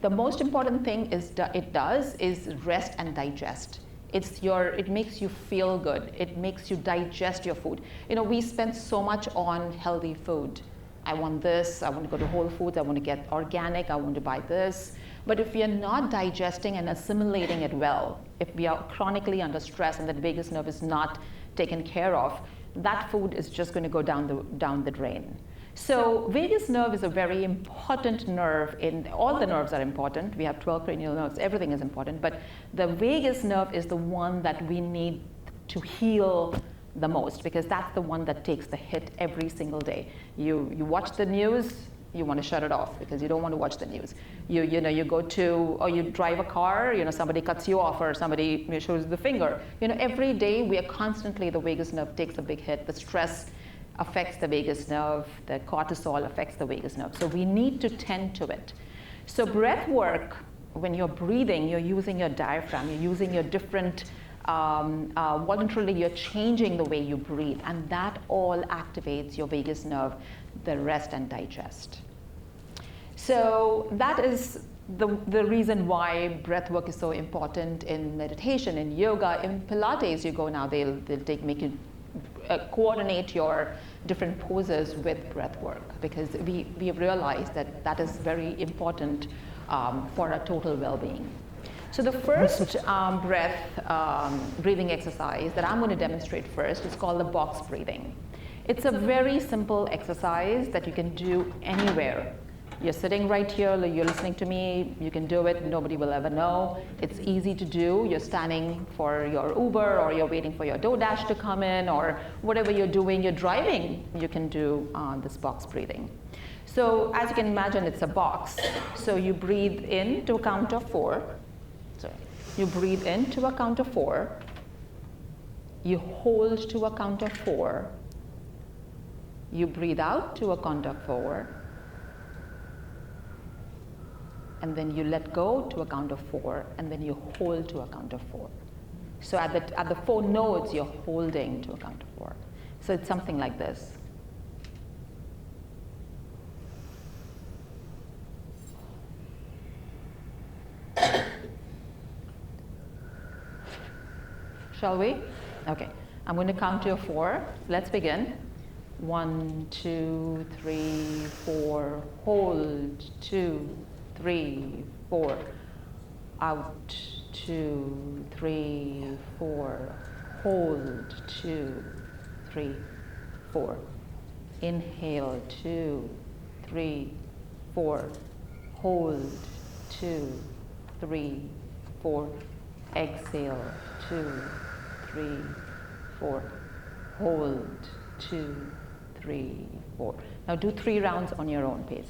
The most important thing it does is rest and digest. It makes you feel good. It makes you digest your food. We spend so much on healthy food. I want this, I want to go to Whole Foods, I want to get organic, I want to buy this. But if we are not digesting and assimilating it well, if we are chronically under stress and that vagus nerve is not taken care of, that food is just going to go down the drain. So vagus nerve is a very important nerve. All the nerves are important. We have 12 cranial nerves. Everything is important. But the vagus nerve is the one that we need to heal the most, because that's the one that takes the hit every single day. You watch the news, you want to shut it off because you don't want to watch the news. You go to, or you drive a car, somebody cuts you off or somebody shows the finger. Every day we are constantly, the vagus nerve takes a big hit. The stress affects the vagus nerve, the cortisol affects the vagus nerve. So we need to tend to it. So breath work, when you're breathing, you're using your diaphragm, you're using your different, voluntarily you're changing the way you breathe, and that all activates your vagus nerve, the rest and digest. So that is the reason why breath work is so important in meditation, in yoga, in Pilates. You go now, they'll make you coordinate your different poses with breath work, because we have realized that is very important for our total well-being. So the first breathing exercise that I'm going to demonstrate first is called the box breathing. It's a very simple exercise that you can do anywhere. You're sitting right here, you're listening to me, you can do it, nobody will ever know. It's easy to do. You're standing for your Uber, or you're waiting for your DoorDash to come in, or whatever you're doing, you're driving, you can do this box breathing. So as you can imagine, it's a box. So you breathe in to a count of 4. You breathe in to a count of 4. You hold to a count of 4. You breathe out to a count of 4. And then you let go to a count of 4, and then you hold to a count of 4. So at the 4 notes, you're holding to a count of 4. So it's something like this. Shall we? Okay. I'm going to count to 4. Let's begin. 1, 2, 3, 4. Hold. 2, 3, 4. Out. 2, 3, 4. Hold. 2, 3, 4. Inhale. 2, 3, 4. Hold. 2, 3, 4. Exhale. 2, 3, 4. Hold. 2, 3, 4. Now do 3 rounds on your own pace.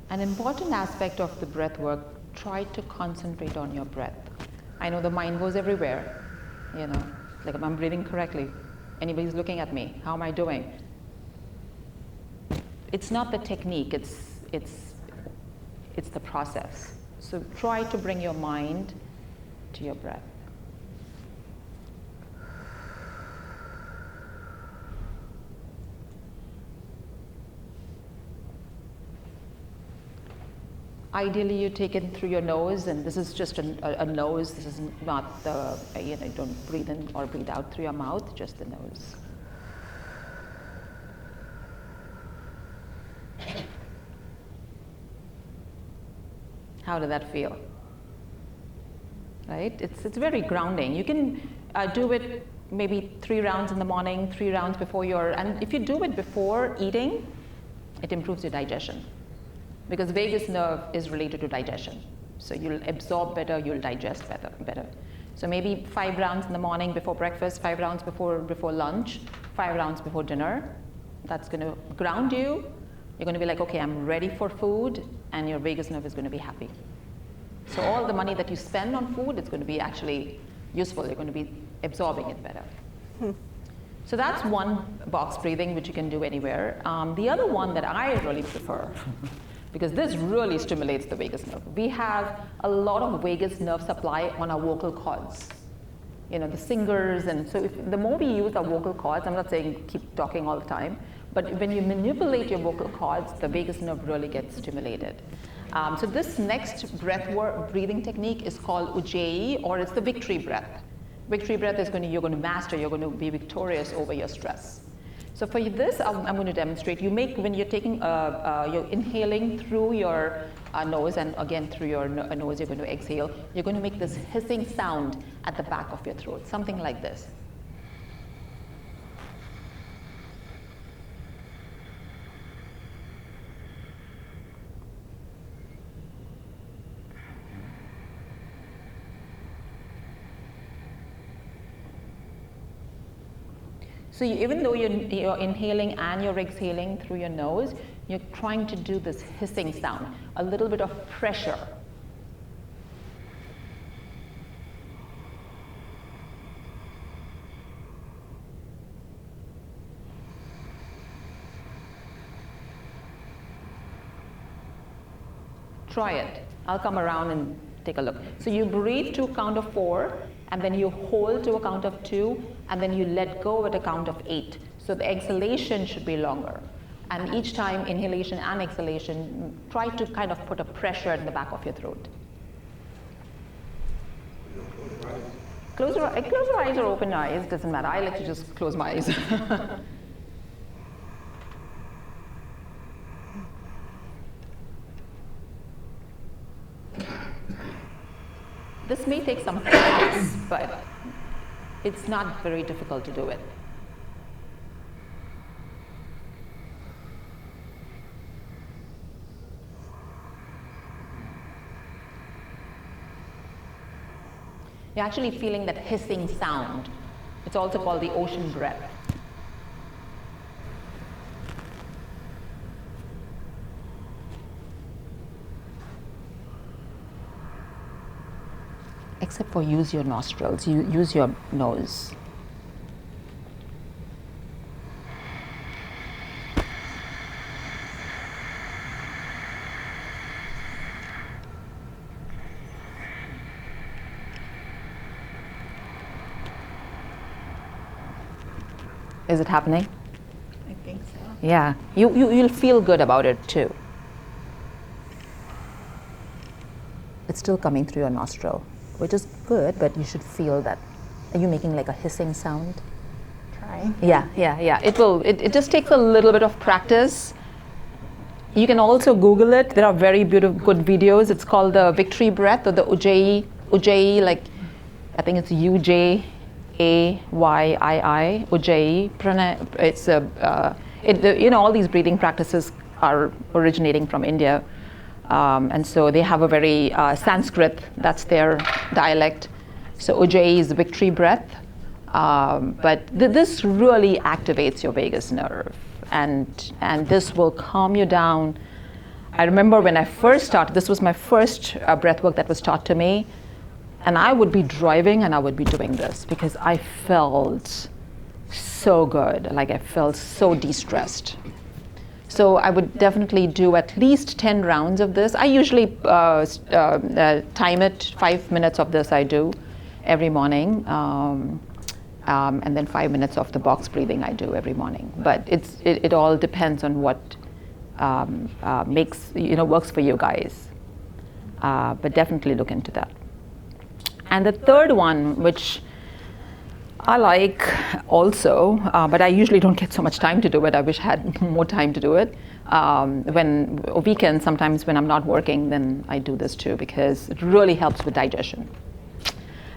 An important aspect of the breath work, try to concentrate on your breath. I know the mind goes everywhere, like if I'm breathing correctly, anybody's looking at me, how am I doing? It's not the technique, it's the process. So try to bring your mind to your breath. Ideally, you take it through your nose, and this is just a nose. This is not the, don't breathe in or breathe out through your mouth, just the nose. How did that feel? Right? It's very grounding. You can do it maybe 3 rounds in the morning, 3 rounds before and if you do it before eating, it improves your digestion. Because vagus nerve is related to digestion. So you'll absorb better, you'll digest better. So maybe 5 rounds in the morning before breakfast, 5 rounds before lunch, 5 rounds before dinner. That's going to ground you. You're going to be like, okay, I'm ready for food, and your vagus nerve is going to be happy. So all the money that you spend on food, it's going to be actually useful. You're going to be absorbing it better. So that's one box breathing, which you can do anywhere. The other one that I really prefer, because this really stimulates the vagus nerve. We have a lot of vagus nerve supply on our vocal cords. The singers, and so the more we use our vocal cords, I'm not saying keep talking all the time, but when you manipulate your vocal cords, the vagus nerve really gets stimulated. So this next breathing technique is called Ujjayi, or it's the victory breath. Victory breath is you're going to master, you're going to be victorious over your stress. So for this, I'm going to demonstrate. When you're taking, you're inhaling through your nose, and again through your nose, you're going to exhale. You're going to make this hissing sound at the back of your throat, something like this. So even though you're inhaling and you're exhaling through your nose, you're trying to do this hissing sound, a little bit of pressure. Try it. I'll come around and take a look. So you breathe to a count of 4, and then you hold to a count of 2, and then you let go at a count of 8. So the exhalation should be longer. And each time, inhalation and exhalation, try to kind of put a pressure in the back of your throat. Close your eyes or open your eyes, doesn't matter. I let you just close my eyes. This may take some practice, but it's not very difficult to do it. You're actually feeling that hissing sound. It's also called the ocean breath. Except for use your nostrils, you use your nose. Is it happening? I think so. Yeah, you'll feel good about it too. It's still coming through your nostril, which is good, but you should feel that. Are you making like a hissing sound? Try. Yeah. It just takes a little bit of practice. You can also Google it. There are very beautiful, good videos. It's called the victory breath, or the Ujjayi, like, I think it's Ujayii, Ujjayi. It's all these breathing practices are originating from India. And so they have a very Sanskrit, that's their dialect. So Ujjayi is the victory breath. But this really activates your vagus nerve, and this will calm you down. I remember when I first started, this was my first breath work that was taught to me, and I would be driving and I would be doing this because I felt so good, like I felt so de-stressed. So I would definitely do at least 10 rounds of this. I usually time it, 5 minutes of this I do every morning. And then 5 minutes of the box breathing I do every morning. But it all depends on what works for you guys. But definitely look into that. And the third one, which I like also, but I usually don't get so much time to do it. I wish I had more time to do it. When weekends, sometimes when I'm not working, then I do this too, because it really helps with digestion.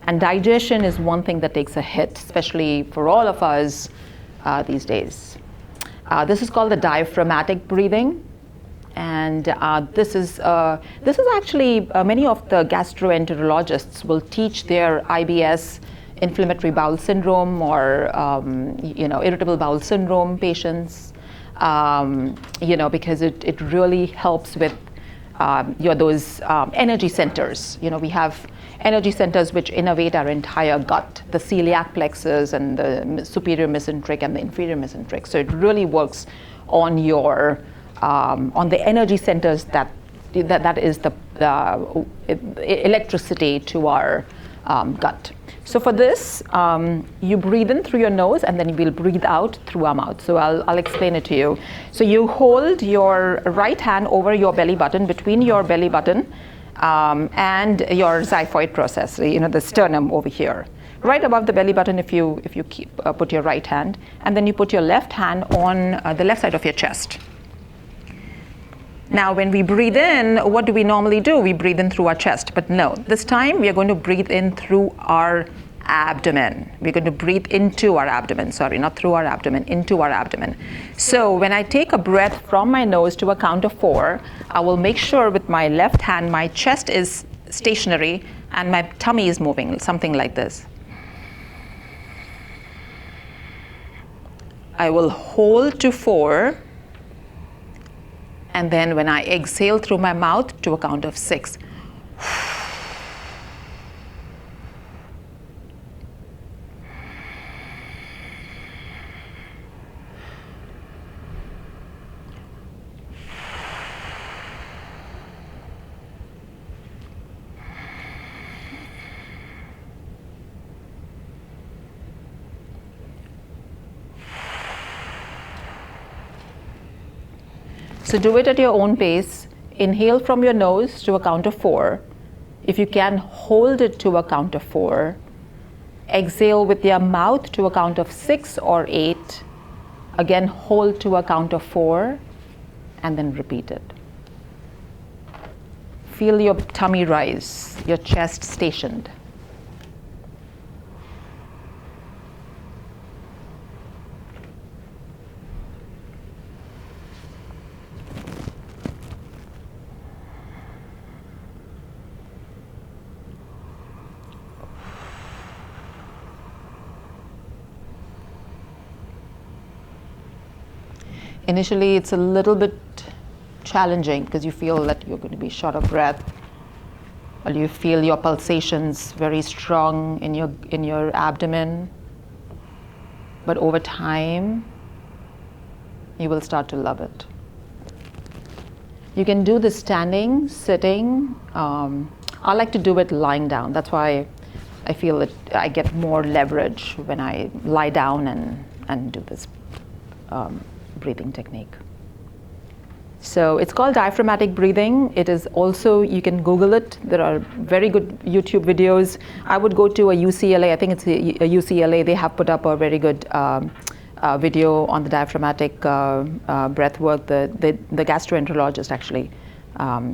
And digestion is one thing that takes a hit, especially for all of us these days. This is called the diaphragmatic breathing. And this is actually, many of the gastroenterologists will teach their IBS, inflammatory bowel syndrome, or irritable bowel syndrome patients, because it really helps with those energy centers. We have energy centers which innervate our entire gut, the celiac plexus and the superior mesenteric and the inferior mesenteric. So it really works on your on the energy centers that is the electricity to our gut. So for this, you breathe in through your nose and then we'll breathe out through our mouth. So I'll explain it to you. So you hold your right hand over your belly button, between your belly button and your xiphoid process, the sternum over here. Right above the belly button if you put your right hand, and then you put your left hand on the left side of your chest. Now, when we breathe in, what do we normally do? We breathe in through our chest. But no, this time we are going to breathe in through our abdomen. We're going to breathe into our abdomen. Sorry, not through our abdomen, into our abdomen. So when I take a breath from my nose to a count of 4, I will make sure with my left hand my chest is stationary and my tummy is moving, something like this. I will hold to 4. And then when I exhale through my mouth to a count of 6. So do it at your own pace. Inhale from your nose to a count of 4. If you can, hold it to a count of 4. Exhale with your mouth to a count of 6 or 8. Again, hold to a count of 4 and then repeat it. Feel your tummy rise, your chest stationed. Initially, it's a little bit challenging because you feel that you're going to be short of breath, or you feel your pulsations very strong in your abdomen. But over time, you will start to love it. You can do this standing, sitting. I like to do it lying down. That's why I feel that I get more leverage when I lie down and do this breathing technique. So it's called diaphragmatic breathing. It is also, you can Google it. There are very good YouTube videos. I would go to a UCLA, I think it's a UCLA, they have put up a very good video on the diaphragmatic breath work. The gastroenterologist actually,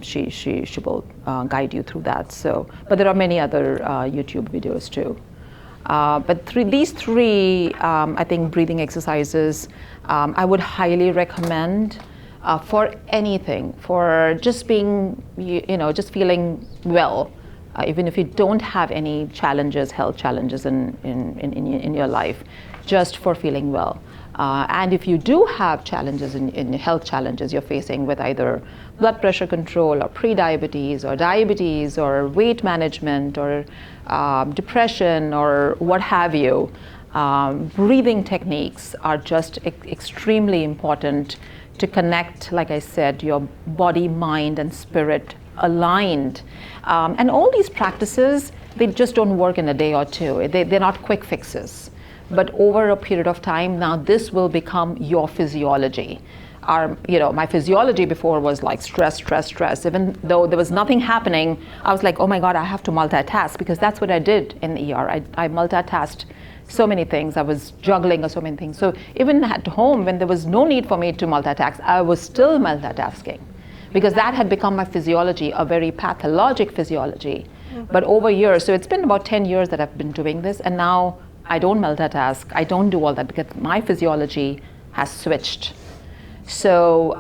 she will guide you through that. So, but there are many other YouTube videos too. But these three, I think, breathing exercises, I would highly recommend for anything, for just being, just feeling well, even if you don't have any challenges, health challenges in your life, just for feeling well. And if you do have challenges in health challenges you're facing with either blood pressure control or pre-diabetes or diabetes or weight management or depression or what have you, breathing techniques are just extremely important to connect, like I said, your body, mind, and spirit aligned. And all these practices, they just don't work in a day or two. They're not quick fixes. But over a period of time, now this will become your physiology. My physiology before was like stress. Even though there was nothing happening, I was like, oh my God, I have to multitask, because that's what I did in the ER. I multitasked so many things. I was juggling so many things. So even at home, when there was no need for me to multitask, I was still multitasking, because that had become my physiology, a very pathologic physiology. But over years, so it's been about 10 years that I've been doing this, and now I don't multitask. I don't do all that because my physiology has switched. So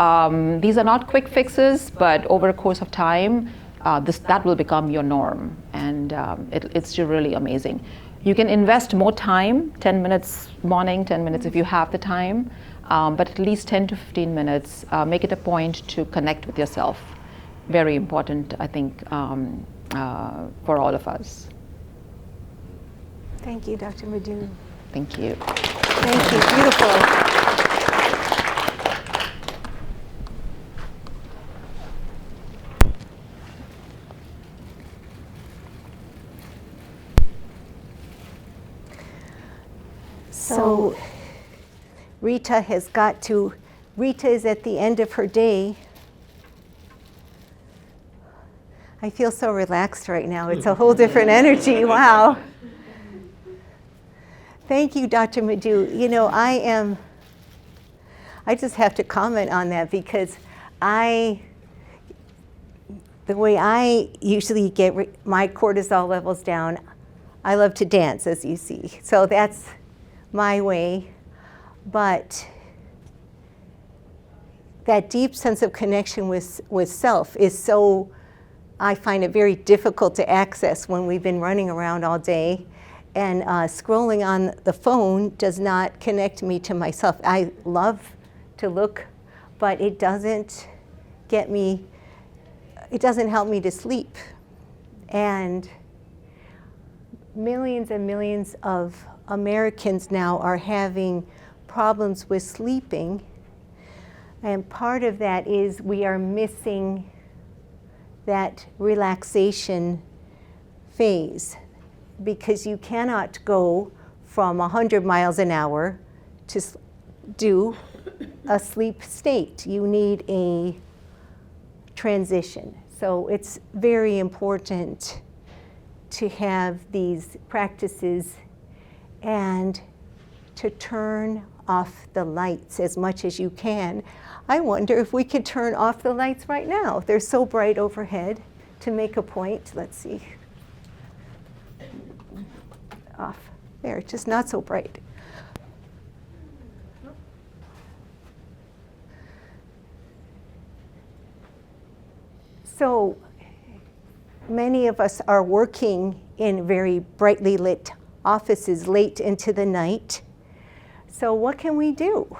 these are not quick fixes, but over a course of time, that will become your norm, and it's really amazing. You can invest more time, 10 minutes morning, 10 minutes if you have the time, but at least 10 to 15 minutes. Make it a point to connect with yourself. Very important, I think, for all of us. Thank you, Dr. Madhu. Thank you. Thank you, beautiful. So Rita is at the end of her day. I feel so relaxed right now. It's a whole different energy. Wow. Thank you, Dr. Madhu. You know, I just have to comment on that because the way I usually get my cortisol levels down, I love to dance, as you see. So that's my way. But that deep sense of connection with self is so, I find it very difficult to access when we've been running around all day. And scrolling on the phone does not connect me to myself. I love to look, but it doesn't help me to sleep. And millions of Americans now are having problems with sleeping. And part of that is we are missing that relaxation phase, because you cannot go from 100 miles an hour to do a sleep state. You need a transition. So it's very important to have these practices and to turn off the lights as much as you can. I wonder if we could turn off the lights right now. They're so bright overhead. To make a point, let's see. Off. There, just not so bright. So many of us are working in very brightly lit offices late into the night. So what can we do?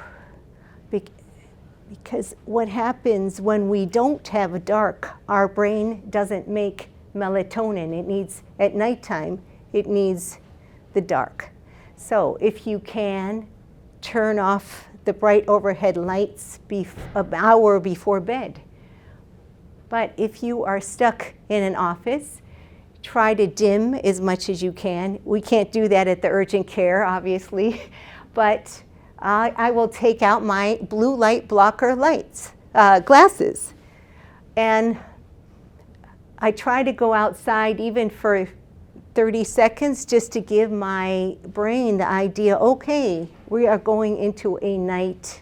Because what happens when we don't have a dark, our brain doesn't make melatonin. It needs, at nighttime, it needs the dark. So if you can, turn off the bright overhead lights an hour before bed. But if you are stuck in an office, try to dim as much as you can. We can't do that at the urgent care, obviously, but I will take out my blue light blocker glasses. And I try to go outside even for 30 seconds just to give my brain the idea, okay, we are going into a night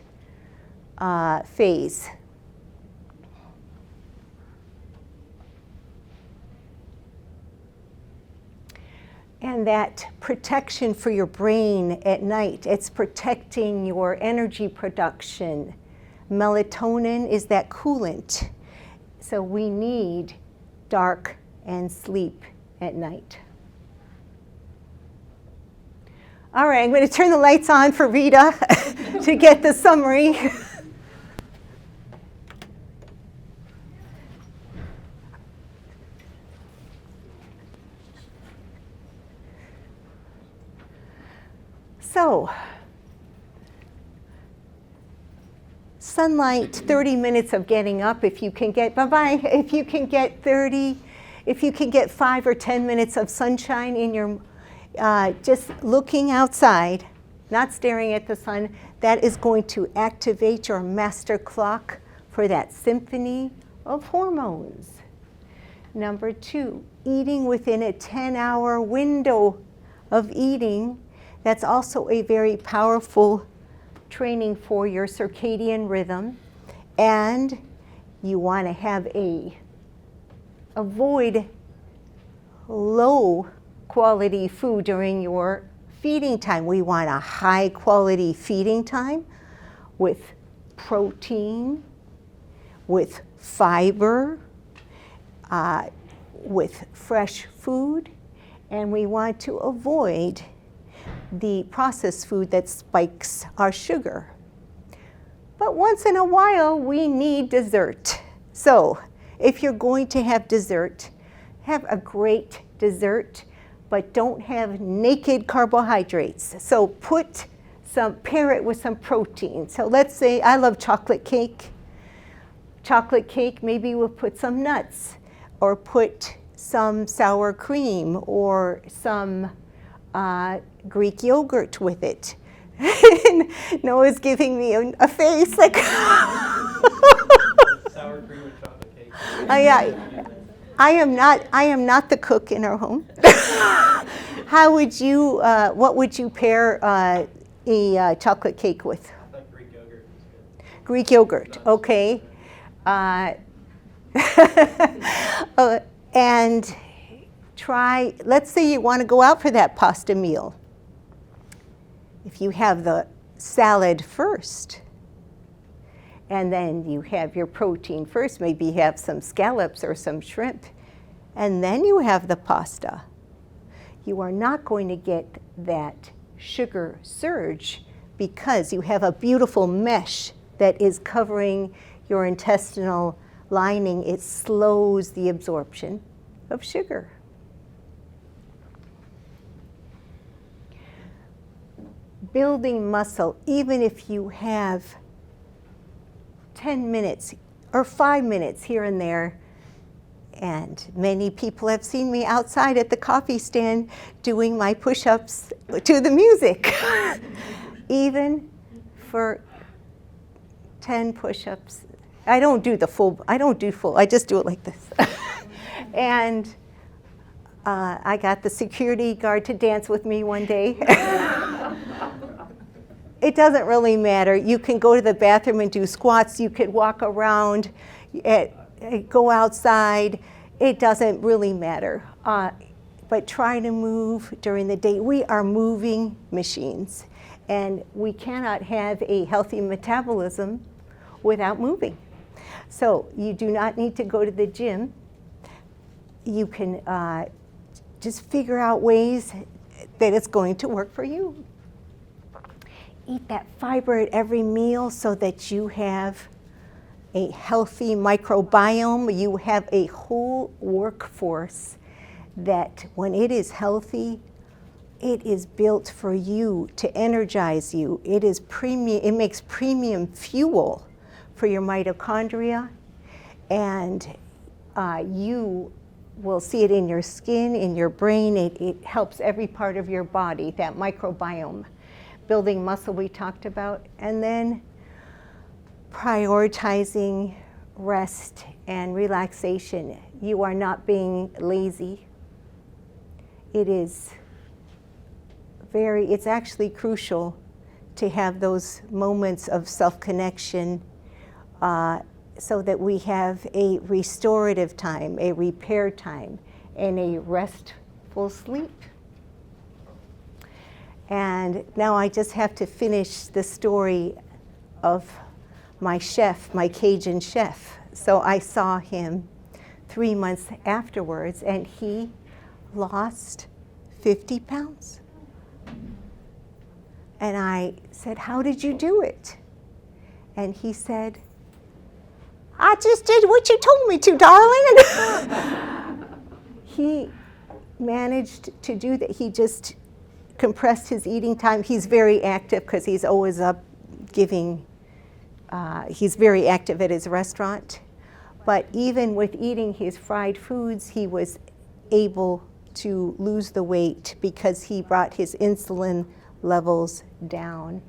phase. And that protection for your brain at night, it's protecting your energy production. Melatonin is that coolant. So we need dark and sleep at night. All right, I'm going to turn the lights on for Rita to get the summary. So, sunlight, 30 minutes of getting up. If you can get, if you can get 5 or 10 minutes of sunshine in your, just looking outside, not staring at the sun, that is going to activate your master clock for that symphony of hormones. Number 2, eating within a 10-hour window of eating. That's also a very powerful training for your circadian rhythm. And you want to avoid low quality food during your feeding time. We want a high quality feeding time with protein, with fiber, with fresh food, and we want to avoid the processed food that spikes our sugar. But once in a while, we need dessert. So if you're going to have dessert, have a great dessert, but don't have naked carbohydrates. So pair it with some protein. So let's say I love chocolate cake. Chocolate cake, maybe we'll put some nuts, or put some sour cream, or some Greek yogurt with it. Noah's giving me a face like. Sour cream and chocolate cake. I am not the cook in our home. How would you? What would you pair a chocolate cake with? I thought Greek yogurt was good. Greek yogurt. Okay. And try. Let's say you want to go out for that pasta meal. If you have the salad first, and then you have your protein first, maybe you have some scallops or some shrimp, and then you have the pasta, you are not going to get that sugar surge because you have a beautiful mesh that is covering your intestinal lining. It slows the absorption of sugar. Building muscle, even if you have 10 minutes or 5 minutes here and there, and many people have seen me outside at the coffee stand doing my push-ups to the music. Even for 10 push-ups. I don't do full, I just do it like this. And I got the security guard to dance with me one day. It doesn't really matter. You can go to the bathroom and do squats. You could walk around, go outside. It doesn't really matter. But try to move during the day. We are moving machines, and we cannot have a healthy metabolism without moving. So you do not need to go to the gym. You can just figure out ways that it's going to work for you. Eat that fiber at every meal so that you have a healthy microbiome. You have a whole workforce that when it is healthy, it is built for you to energize you. It is premium, it makes premium fuel for your mitochondria, and you will see it in your skin, in your brain. It helps every part of your body, that microbiome. Building muscle we talked about, and then prioritizing rest and relaxation. You are not being lazy. It's actually crucial to have those moments of self-connection so that we have a restorative time, a repair time, and a restful sleep. And now I just have to finish the story of my chef, my Cajun chef. So I saw him 3 months afterwards, and he lost 50 pounds. And I said, "How did you do it?" And he said, "I just did what you told me to, darling." He managed to do that. He just compressed his eating time. He's very active because he's always up giving, he's very active at his restaurant. But even with eating his fried foods, he was able to lose the weight because he brought his insulin levels down.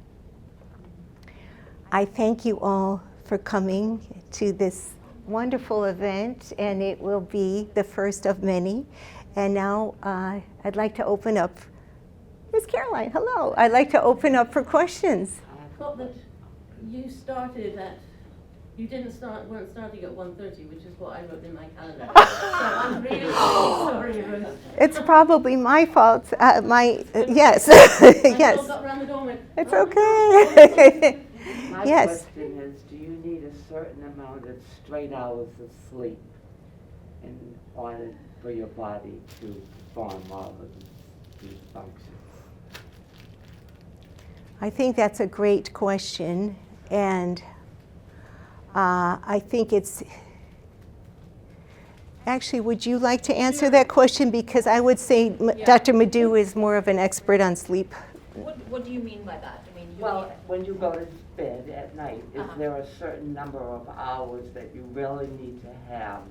I thank you all for coming to this wonderful event, and it will be the first of many. And now I'd like to open up. Miss Caroline, hello. I'd like to open up for questions. I thought that you started at, weren't starting at 1:30, which is what I wrote in my calendar. So I'm really, really sorry, Ruth. It's probably my fault. Yes, yes. I got around the door and went, It's "Oh, okay. My Yes. question is, do you need a certain amount of straight hours of sleep in order for your body to perform all of these functions? I think that's a great question, and I think it's, actually, would you like to answer that question? Because I would say Dr. Madhu is more of an expert on sleep. What do you mean by that? I mean, Well, when you go to bed at night, is Uh-huh. there a certain number of hours that you really need to have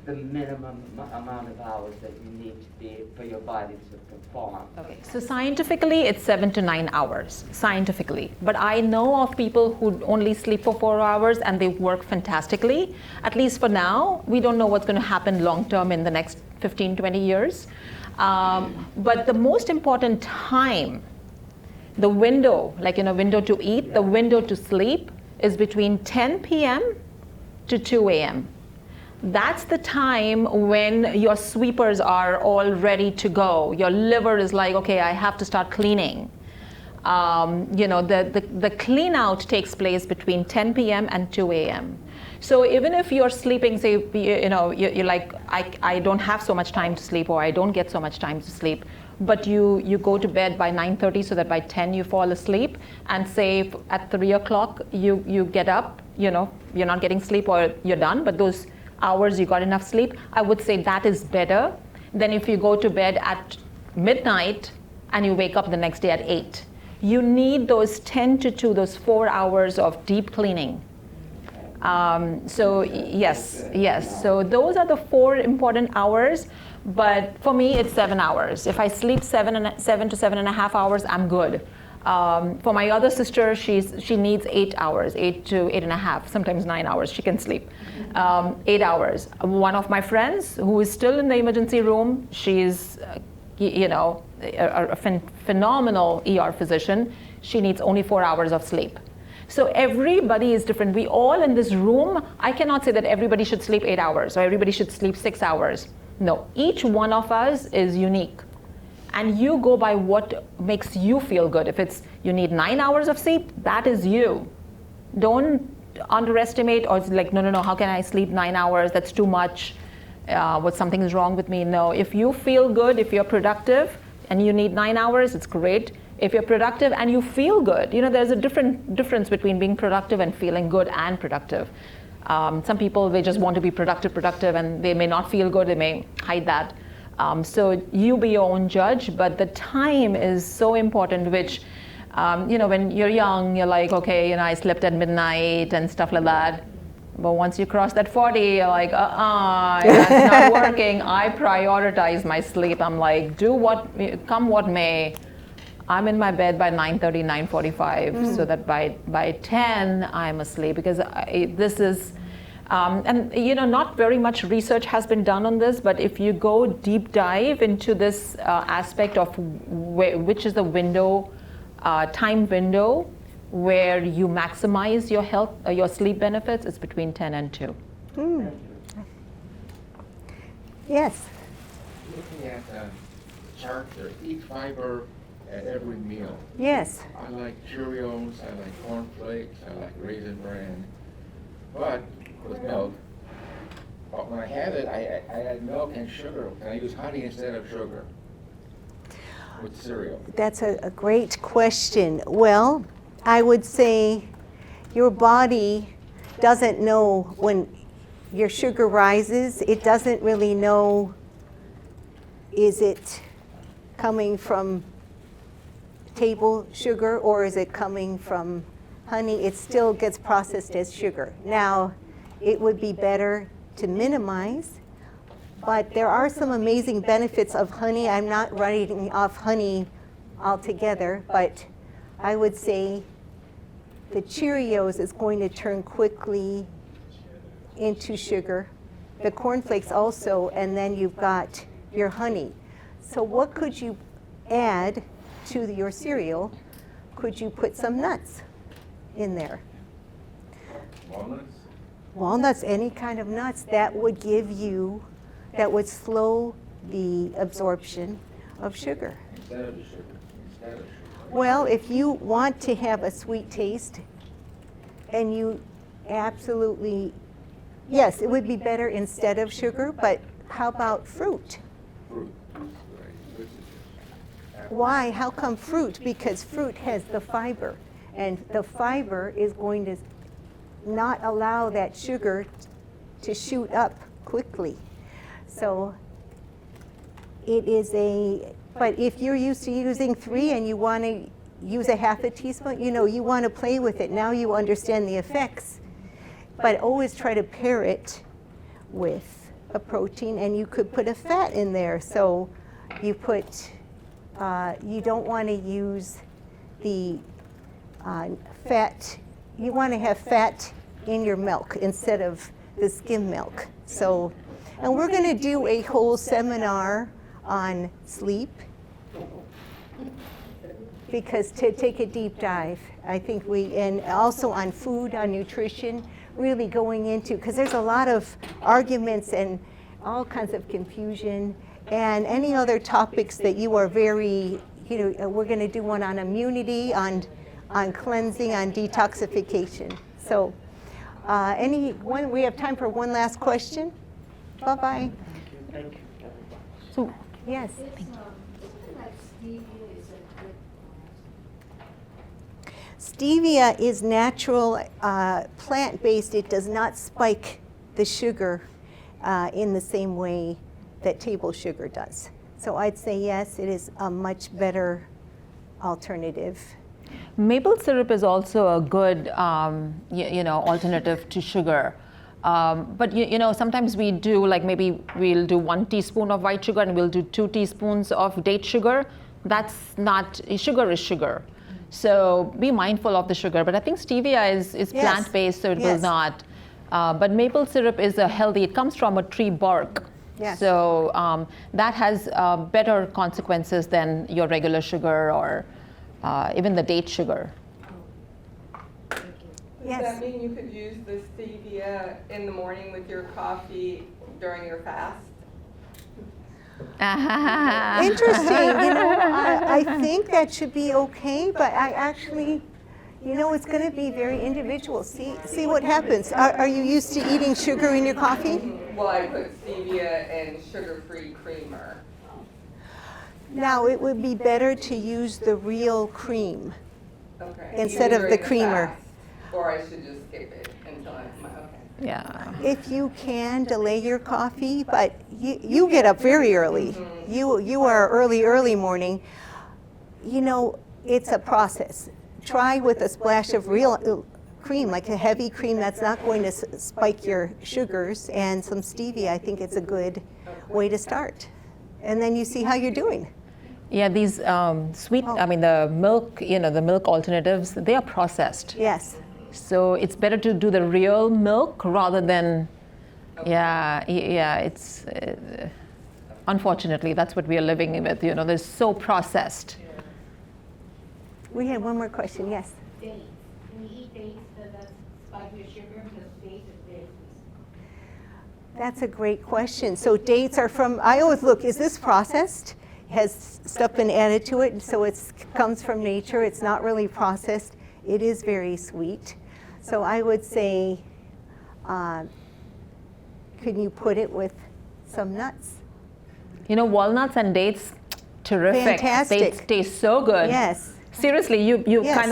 the minimum amount of hours that you need to be for your body to perform? Okay, so scientifically, it's 7 to 9 hours, scientifically. But I know of people who only sleep for 4 hours and they work fantastically. At least for now, we don't know what's going to happen long term in the next 15, 20 years. But the most important time, the window, like window to eat, the window to sleep is between 10 p.m. to 2 a.m. That's the time when your sweepers are all ready to go. Your liver is like, okay, I have to start cleaning. The clean out takes place between 10 p.m. and 2 a.m. So even if you're sleeping, say, you're like, I don't have so much time to sleep, or I don't get so much time to sleep, but you go to bed by 9:30 so that by 10 you fall asleep, and say at 3 o'clock you get up, you're not getting sleep or you're done, but those hours you got enough sleep, I would say that is better than if you go to bed at midnight and you wake up the next day at 8. You need those 10 to 2, those 4 hours of deep cleaning. So yes. So those are the 4 important hours. But for me, it's 7 hours. If I sleep 7 to 7.5 hours, I'm good. For my other sister, she needs 8 hours, 8 to 8.5, sometimes 9 hours. She can sleep 8 hours. One of my friends who is still in the emergency room, she's a phenomenal ER physician. She needs only 4 hours of sleep. So everybody is different. We all in this room, I cannot say that everybody should sleep 8 hours or everybody should sleep 6 hours. No, each one of us is unique. And you go by what makes you feel good. If it's you need 9 hours of sleep, that is you. Don't underestimate or it's like, no, how can I sleep 9 hours? That's too much. Something is wrong with me. No, if you feel good, if you're productive and you need 9 hours, it's great. If you're productive and you feel good, there's a difference between being productive and feeling good and productive. Some people, they just want to be productive, and they may not feel good, they may hide that. So you be your own judge, but the time is so important, which, when you're young, you're like, okay, I slept at midnight and stuff like that. But once you cross that 40, you're like, that's not working. I prioritize my sleep. I'm like, come what may. I'm in my bed by 9:30, 9:45, so that by 10 I'm asleep, because this is, not very much research has been done on this, but if you go deep dive into this aspect of which is the window, time window, where you maximize your health, your sleep benefits, it's between 10 and 2. Yes. Looking at the chart there, eat fiber at every meal. Yes. I like Cheerios, I like cornflakes, I like Raisin Bran, but with milk. But when I had it, I add milk and sugar. Can I use honey instead of sugar with cereal? That's a great question. Well, I would say your body doesn't know when your sugar rises. It doesn't really know, is it coming from table sugar or is it coming from honey? It still gets processed as sugar. Now, it would be better to minimize, but there are some amazing benefits of honey. I'm not writing off honey altogether, but I would say the Cheerios is going to turn quickly into sugar. The cornflakes also, and then you've got your honey. So what could you add to your cereal? Could you put some nuts in there? Walnuts? Walnuts, any kind of nuts, that would slow the absorption of sugar. Instead of sugar. Well, if you want to have a sweet taste, and you absolutely, yes, it would be better instead of sugar, but how about fruit? Fruit. Why? How come fruit? Because fruit has the fiber, and the fiber is going to not allow that sugar to shoot up quickly. So it is but if you're used to using 3 and you want to use a half a teaspoon, you want to play with it. Now you understand the effects, but always try to pair it with a protein, and you could put a fat in there. So you put, you don't want to use the fat, you want to have fat in your milk instead of the skim milk. So, and we're going to do a whole seminar on sleep, because to take a deep dive, I think and also on food, on nutrition, really going into, because there's a lot of arguments and all kinds of confusion, and any other topics that you are very, we're going to do one on immunity, on cleansing, on detoxification. So we have time for one last question. Bye-bye. Thank you. So, Yes. Stevia is natural, plant-based. It does not spike the sugar in the same way that table sugar does. So I'd say yes, it is a much better alternative. maple syrup is also a good, alternative to sugar. But sometimes we do, like maybe we'll do 1 teaspoon of white sugar and we'll do 2 teaspoons of date sugar. That's not, sugar is sugar. So be mindful of the sugar. But I think stevia is Yes. plant-based, so it will Yes. not. But maple syrup is a healthy, it comes from a tree bark. Yes. So that has better consequences than your regular sugar or even the date sugar. Does Yes. that mean you could use the stevia in the morning with your coffee during your fast? Interesting. I think that should be okay, but I actually, it's going to be very individual. See what happens. Are you used to eating sugar in your coffee? Well, I put stevia in sugar-free creamer. Now, it would be better to use the real cream. Okay. Instead Even of the during creamer. fast, or I should just skip it until okay. Yeah. If you can, delay your coffee, but you get up very early. You are early morning. It's a process. Try with a splash of real cream, like a heavy cream that's not going to spike your sugars, and some stevia. I think it's a good way to start. And then you see how you're doing. Yeah, these sweet, the milk, the milk alternatives, they are processed. Yes. So it's better to do the real milk rather than, it's, unfortunately, that's what we are living with, they're so processed. We had one more question, yes. Dates. Can you eat dates that spike your sugar? Because dates is dates. That's a great question. So dates are I always look, is this processed? Has stuff been added to it? So it comes from nature. It's not really processed. It is very sweet. So I would say, can you put it with some nuts? Walnuts and dates, terrific. Fantastic. They taste so good. Yes. Seriously, you Yes. kind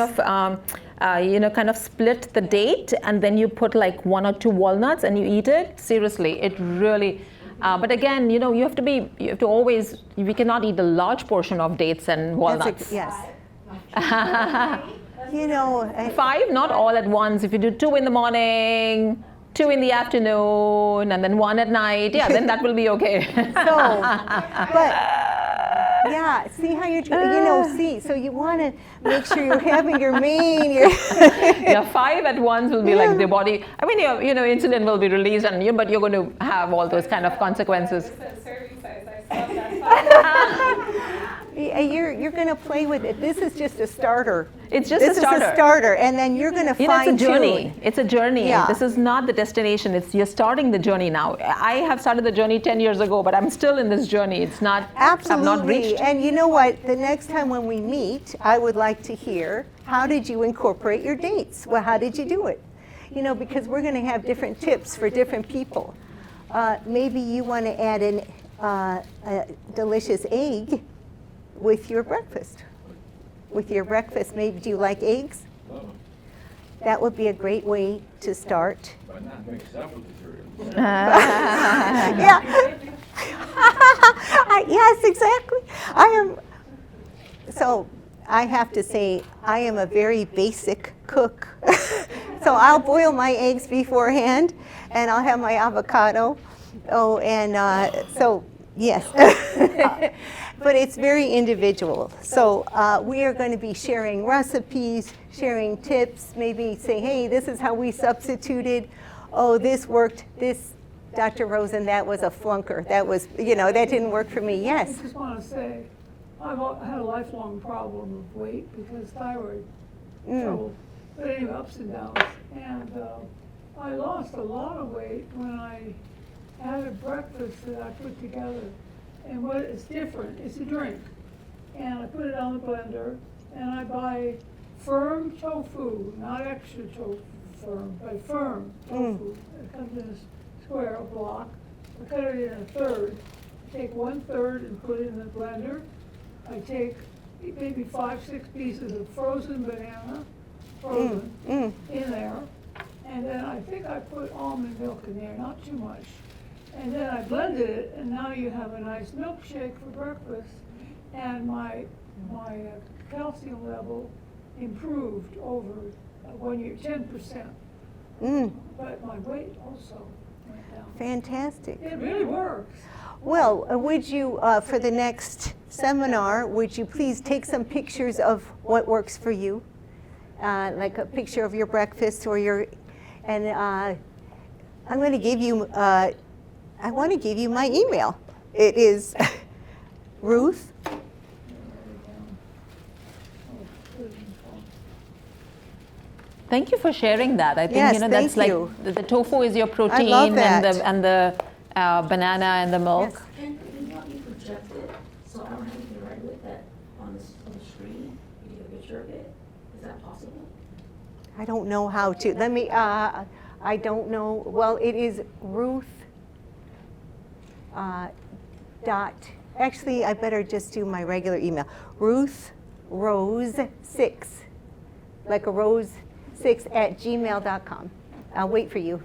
of split the date and then you put like 1 or 2 walnuts and you eat it. Seriously, it really. But again, you have to always. We cannot eat a large portion of dates and walnuts. Yes. 5, not all at once. If you do 2 in the morning, 2 in the afternoon, and then 1 at night, then that will be okay. Yeah, see how you're, so you want to make sure you're having your main. 5 at once will be like the body. Your insulin will be released, but you're going to have all those kind of consequences. Serving size, I saw You're going to play with it. This is just a starter. It's just a starter. This is a starter, and then you're going to fine it's a journey. It's a journey. Yeah. This is not the destination. You're starting the journey now. I have started the journey 10 years ago, but I'm still in this journey. It's not. Absolutely. I've not reached. And you know what? The next time when we meet, I would like to hear, how did you incorporate your dates? Well, how did you do it? Because we're going to have different tips for different people. Maybe you want to add in a delicious egg with your breakfast. Maybe, do you like eggs? That would be a great way to start. But not mixed up with the cereal. Yeah. Yes, exactly. So I have to say, I am a very basic cook. So I'll boil my eggs beforehand, and I'll have my avocado. Oh, and so, yes. But it's very individual. So we are going to be sharing recipes, sharing tips, maybe say, hey, this is how we substituted. Oh, this worked. This, Dr. Rosen, that was a flunker. That was, that didn't work for me. Yes. I just want to say, I've had a lifelong problem of weight because thyroid trouble. But anyway, ups and downs. And I lost a lot of weight when I had a breakfast that I put together. And what is different, it's a drink. And I put it on the blender, and I buy firm tofu, not extra tofu firm, but firm tofu. It comes in a square, a block. I cut it in a third. I take 1/3 and put it in the blender. I take maybe 5-6 pieces of frozen banana, in there. And then I think I put almond milk in there, not too much. And then I blended it, and now you have a nice milkshake for breakfast. And my calcium level improved over 1 year, 10%. But my weight also went down. Fantastic. It really works. Well, would you, for the next seminar, would you please take some pictures of what works for you? Like a picture of your breakfast or your, and I'm going to give you, I want to give you my email. It is Ruth. Thank you for sharing that. I think Yes, that's thank like you. the tofu is your protein, love that. and the banana and the milk. Yes. Can you help me project it so I don't have to write with that on the screen? You get a picture of it? Is that possible? I don't know how to. Let me, I don't know. Well, it is Ruth actually, I better just do my regular email. Ruth Rose 6, like a rose 6 @gmail.com. I'll wait for you.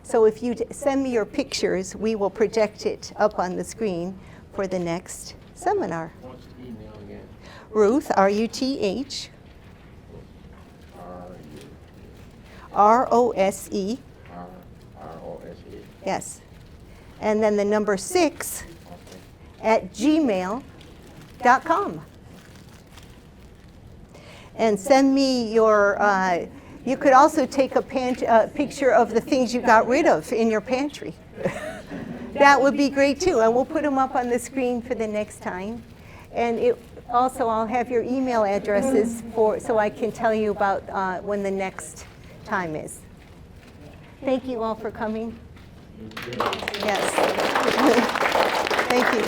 So if you send me your pictures, we will project it up on the screen for the next seminar. What's the email again? Ruth, RUTH, ROSE, ROSE. yes. And then the number 6 Okay. @gmail.com. And send me your, you could also take a picture of the things you got rid of in your pantry. That would be great too, and we'll put them up on the screen for the next time. And also I'll have your email addresses so I can tell you about when the next time is. Thank you all for coming. Yes. Thank you.